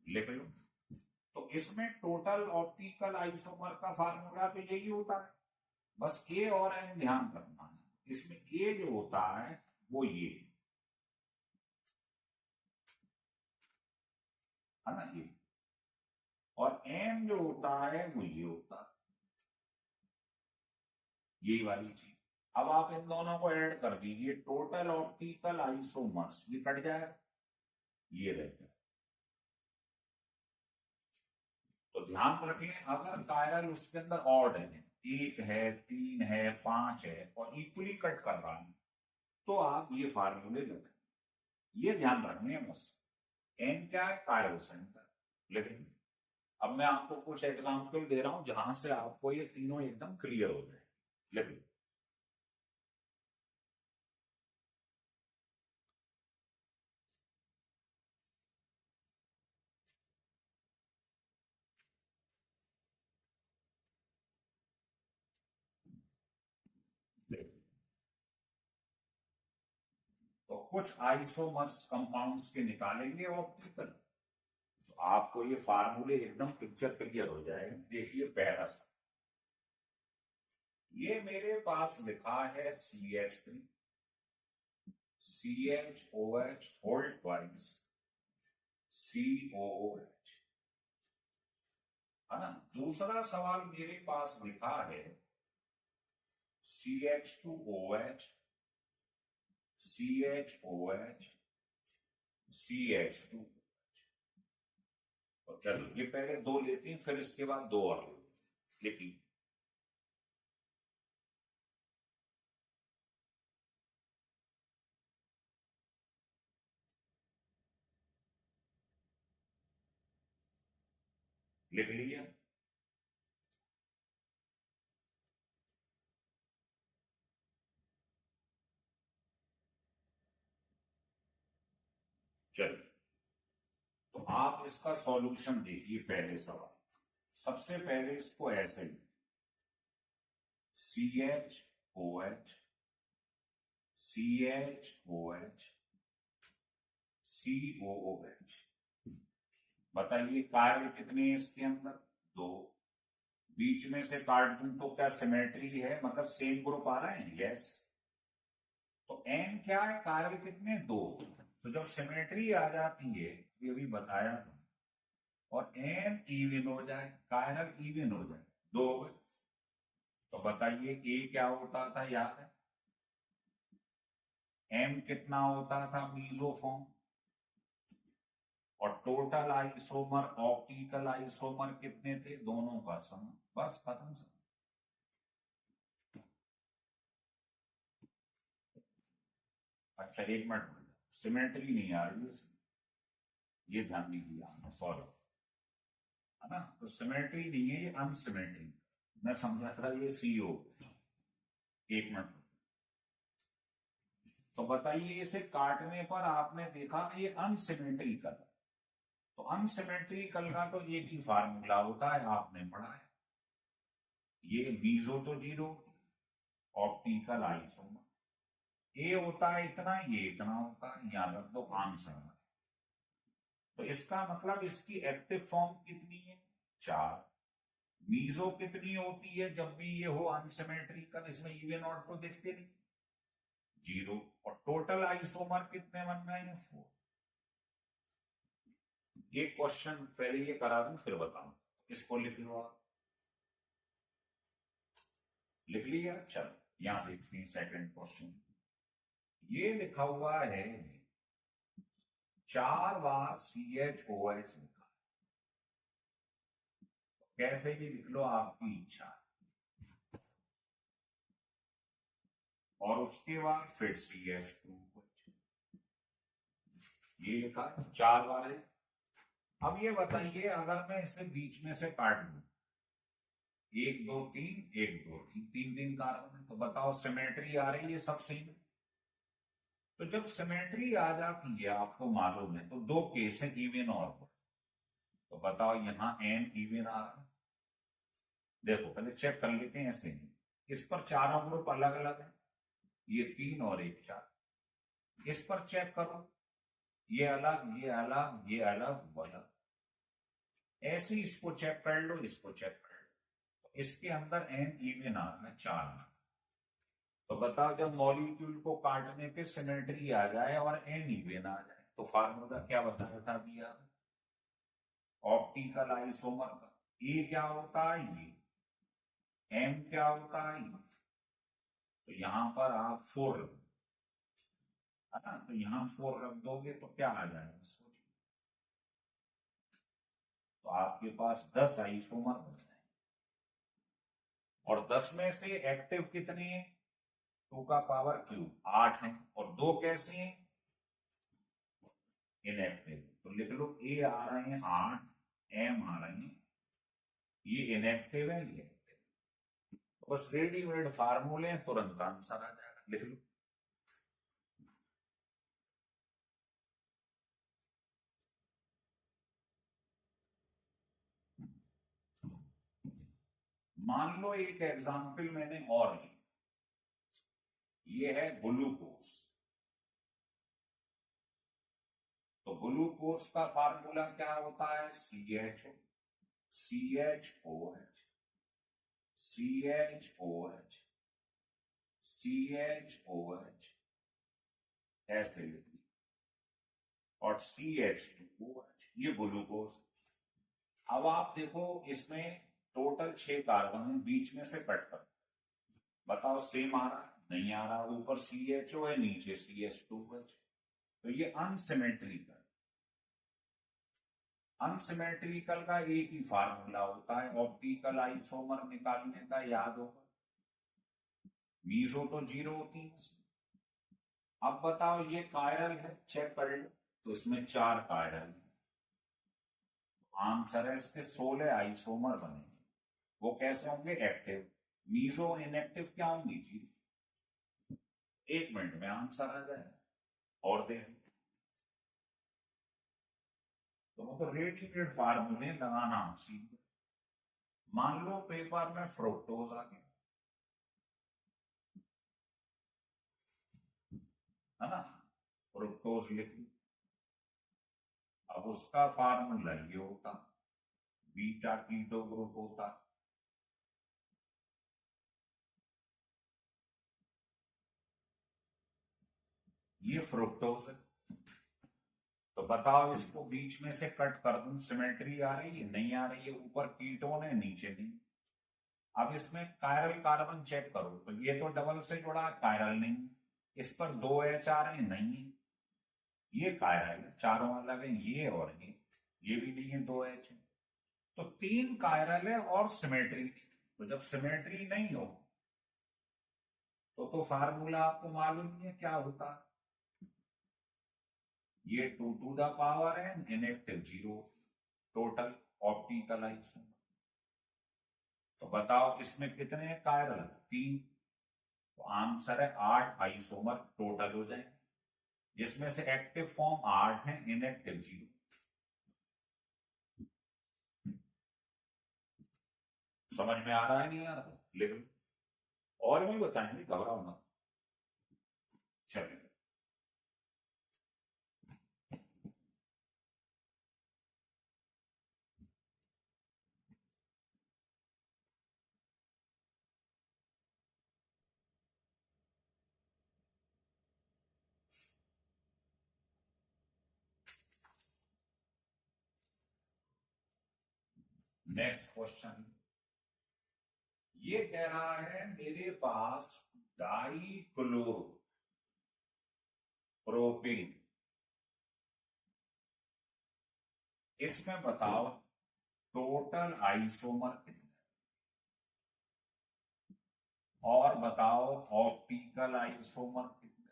लिख लो। तो इसमें टोटल ऑप्टिकल आइसोमर का फार्मूला तो यही होता है, बस ए और एन ध्यान रखना है। इसमें ए जो होता है वो ये है ना, ये, और एम जो होता है वो ये होता है, यही वाली चीज। अब आप इन दोनों को ऐड कर दीजिए, टोटल ऑप्टिकल आइसोमर्स, ये कट जाएगा, ये रहता है। तो ध्यान रखें, अगर कायरल उसके अंदर ऑड है, 1 है, 3 है, 5 है, और इक्वली कट कर रहा है, तो आप ये फार्मूले लगाएं। ये ध्यान रखने हैं बस। एन क्या है, कायरल सेंटर। लेकिन अब मैं आपको कुछ एग्जाम्पल दे रहा हूं जहां से आपको ये तीनों एकदम क्लियर हो जाए। लेकिन तो कुछ आइसोमर्स कंपाउंड्स के निकालेंगे ऑप्टिकल, तो आपको ये फार्मूले एकदम पिक्चर क्लियर हो जाएगा। देखिए पहला सा, ये मेरे पास लिखा है CH3, CHOH hold twice, COOH, है है ना। दूसरा सवाल मेरे पास लिखा है CH2OH, CHOH, CH2। तो चलो ये पहले दो लेते हैं, फिर इसके बाद दो और लिखिए। लिख लिया। चलिए, तो आप इसका सॉल्यूशन देखिए। पहले सवाल, सबसे पहले इसको ऐसे CHOH, CHOH, COOH। बताइए कार्य कितने हैं इसके अंदर? दो। बीच में से काट दूं तो क्या सिमेट्री है, मतलब सेम ग्रुप आ रहा है? यस। तो एन क्या है, कार्य कितने? दो। तो जब सिमेट्री आ जाती है, ये भी बताया था, और एन इवन हो जाए, कार्य इवन हो जाए, दो हो गए। तो बताइए ए क्या होता था, याद है? एम कितना होता था, मीसोफॉर्म। और टोटल आइसोमर, ऑप्टिकल आइसोमर कितने थे? दोनों का सम। बस खत्म। अच्छा एक मिनट, सिमेट्री नहीं आ रही है, ये ध्यान नहीं दिया हमने, सॉरी, है ना। तो सिमेट्री नहीं है, ये अनसिमेट्री। मैं समझा था ये CO। एक मिनट। तो बताइए इसे काटने पर आपने देखा ये अनसिमेट्रिकल। तो अनसिमेट्रिकल का तो एक ही फार्मूला होता है, आपने पढ़ा है। ये बीजो तो जीरो, ऑप्टिकल आइसोमर। ए होता है इतना, ये इतना होता है, यहां रख दो आंसर। तो इसका मतलब इसकी एक्टिव फॉर्म कितनी है? 4। मीजो कितनी होती है जब भी ये हो अनसिमेट्रिकल? इसमें इवन ऑड तो देखते नहीं, 0। और टोटल आइसोमर कितने बन गए हैं? 4। ये क्वेश्चन पहले ये करा दूं फिर बताऊं। इसको लिख लो आप। लिख लिया। चलो यहां देखते हैं सेकंड क्वेश्चन। ये लिखा हुआ है 4 बार CHOH लिखा। कैसे भी लिख लो, आपकी इच्छा। और उसके बाद फिर CH2। ये लिखा 4 बार है। अब ये बताइए, अगर मैं इसे बीच में से काट दूं, 1 2 3, 1 2 3, 3 3 कार्बन है, तो बताओ सिमेट्री आ रही है सब सेम। तो जब सिमेट्री आ जाती है, आपको मालूम है, तो दो केस है, इवन और odd। तो बताओ यहां एन इवन आ रहा है। देखो पहले चेक कर लेते हैं ऐसे ही। इस पर चारों ग्रुप अलग अलग है, ये 3 और 1 4। इस पर चेक करो, ये अलग, ये अलग, ये अलग, वो अलग। ऐसे ही इसको चेक कर लो, इसको चेक कर लो। तो इसके अंदर एन इवन आ रहा है 4। तो बताओ जब मॉलिक्यूल को काटने पे सिमेट्री आ जाए और एन इवन आ जाए, तो फार्मूला क्या बताया था अभी याद? ऑप्टिकल आइसोमर का ए क्या होता है, ये एम क्या होता है, ये। तो यहां पर आप 4 रख दो, है ना। तो यहां 4 रख दोगे तो क्या आ जाएगा, सोचिए। तो आपके पास 10 आइसोमर बच जाएंगे। और 10 में से एक्टिव कितने हैं? 2 का पावर क्यूब 8 है। और 2 कैसे हैं? इनएक्टिव। तो लिख लो ए आ रहे हैं 8, एम आ रहे हैं, ये इनएक्टिव है, ये तो बस रेडीमेड फार्मूले, तुरंत आंसर आ जाएगा। लिख लो। मान लो एक एग्जाम्पल मैंने और ली, ये है ग्लूकोज। तो ग्लूकोज का फार्मूला क्या होता है? CHO, CHOH, CHOH, CHOH, ऐसे लिखिए। और CH2OH, ये ग्लूकोज। अब आप देखो इसमें टोटल 6 कार्बन है, बीच में से कट कर बताओ सेम आ रहा है? नहीं आ रहा। ऊपर CHO है, नीचे CH2H, तो ये अनसिमेट्रिकल। अनसिमेट्रिकल का एक ही फार्मूला होता है ऑप्टिकल आइसोमर निकालने का, याद होगा। मीजो तो 0 होती है इसमें। अब बताओ ये कायरल है, चेक कर लो, तो इसमें 4 कायरल है। आंसर है इसके 16 आइसोमर बनेंगे। वो कैसे होंगे? एक्टिव। मीजो इनएक्टिव क्या होंगी? 0। 1 मिनट में आंसर आ जाए। और देख तो रेडिएटेड फार्मूले लगाना सीख। मान लो पेपर में फ्रुक्टोज आ गया, है ना, फ्रुक्टोज लिख ली। अब उसका फार्मूला ये होता, बीटा कीटो ग्रुप होता। ये फ्रुक्टोज है, तो बताओ इसको बीच में से कट कर दूं, सिमेट्री आ रही है? नहीं आ रही है। ऊपर कीटोन है, नीचे नहीं। अब इसमें कायरल कार्बन चेक करो, तो ये तो डबल से जुड़ा है, कायरल नहीं। इस पर 2 H आ रहे हैं, नहीं है। ये कायरल है, चारों अलग है, ये और ये भी नहीं है, 2 H। तो 3 कायरल है और सिमेट्री नहीं। तो जब सिमेट्री नहीं हो तो फार्मूला आपको मालूम नहीं है क्या होता। ये 2 to the power n, inactive 0, total optical isomer. तो बताओ इसमें कितने कायरल? 3। तो आंसर है 8 आइसोमर टोटल हो जाए, जिसमें से एक्टिव फॉर्म 8 है, इनएक्टिव 0। समझ में आ रहा है? नहीं आ रहा? लिख लो, और भी बताएंगे, घबराओ मत। चलिए नेक्स्ट क्वेश्चन। ये कह रहा है मेरे पास डाई क्लोरो प्रोपेन, इसमें बताओ टोटल आइसोमर कितने, और बताओ ऑप्टिकल आइसोमर कितने।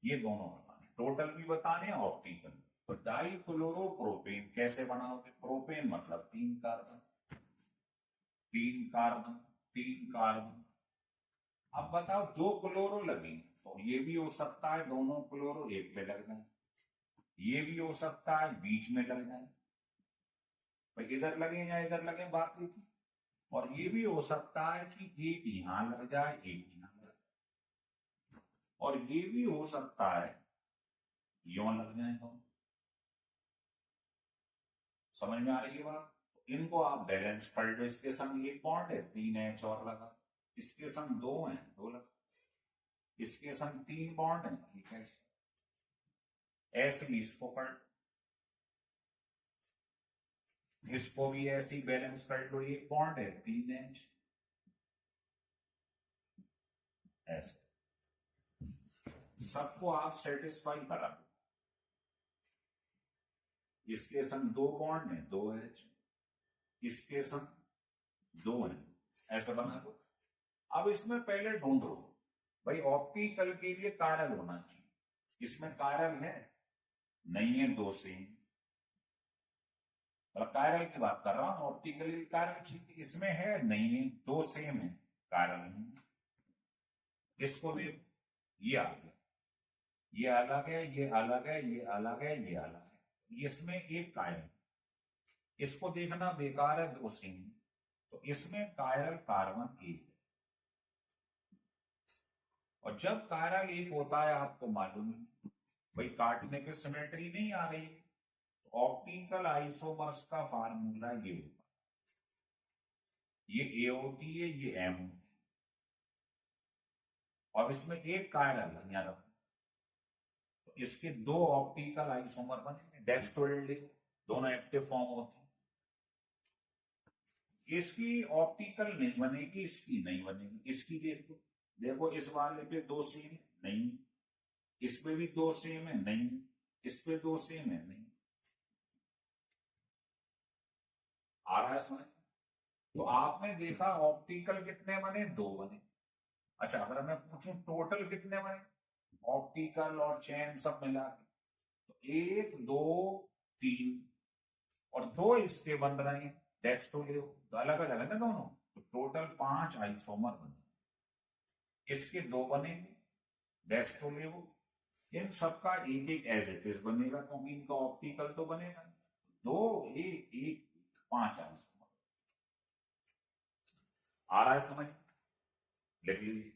ये दोनों बताने, टोटल भी बताने, ऑप्टिकल। तो डाई क्लोरो प्रोपेन कैसे बनाओगे? प्रोपेन मतलब 3 कार्बन, 3 कार्बन, 3 कार्बन। अब बताओ 2 क्लोरो लगे, तो ये भी हो सकता है दोनों क्लोरो एक पे लग जाए, ये भी हो सकता है बीच में लग जाए, भाई इधर लगे या इधर लगे, बात नहीं थी। और ये भी हो सकता है कि एक यहां लग जाए, एक यहां लग जाए, और ये भी हो सकता है यों लग जाए। तो समझ में आ रही है बात? इनको आप बैलेंस कर लो। इसके संग एक बॉन्ड है, 3 H और लगा, इसके संग 2 है, 2 लगा, इसके संग 3 बॉन्ड है, ठीक है। ऐसे ही इसको कर, इसको भी ऐसे ही बैलेंस कर लो, एक बॉन्ड है, 3 H, ऐसे सबको आप सेटिस्फाई करा दो। इसके संग 2 बॉन्ड है, 2 H, इसके संग 2 है, ऐसा बना दो। अब इसमें पहले ढूंढो भाई ऑप्टिकल के लिए कायरल होना चाहिए, इसमें कायरल है? नहीं है, 2 सेम। कायरल की बात कर रहा हूं, ऑप्टिकल कायरल चाहिए, इसमें है? नहीं है, 2 सेम है, कायरल नहीं। इसको भी ये आ गया, ये अलग है, ये अलग है, ये अलग है, ये अलग है, इसमें एक कायरल। इसको देखना बेकार है, 2 सेम। तो इसमें कायरल कार्बन एक है, और जब कायरल एक होता है आपको मालूम है भाई काटने पे सिमेट्री नहीं आ रही, तो ऑप्टिकल आइसोमर्स का फार्मूला ये होता है, ये ए होती है, ये एम होती है, और इसमें एक कायरल याद रखो, तो इसके 2 ऑप्टिकल आइसोमर बनेंगे, डेक्स्ट्रोइड लिखो, दोनों एक्टिव फॉर्म होते हैं। इसकी ऑप्टिकल नहीं बनेगी, इसकी नहीं बनेगी। इसकी देखो, देखो इस वाले पे दो सेम नहीं, इस पे भी दो सेम है नहीं, इस पे दो सेम है नहीं। आ रहा है समझ? तो आपने देखा ऑप्टिकल कितने बने, दो बने। अच्छा अगर मैं पूछूं टोटल कितने बने, ऑप्टिकल और चैन सब मिला के, तो एक दो तीन, और दो इसके बन रहे हैं डेक्सटोलेव, तो अलग अलग है ना दोनों, तो टोटल 5 आइसोमर बने। इसके दो बनेंगे डेक्सटोलेव, इन सबका एक एक एज इट इज बनेगा, क्योंकि इनका ऑप्टिकल तो बनेगा। दो एक एक 5 आइसोमर। आ रहा है समझ? लिख लीजिए।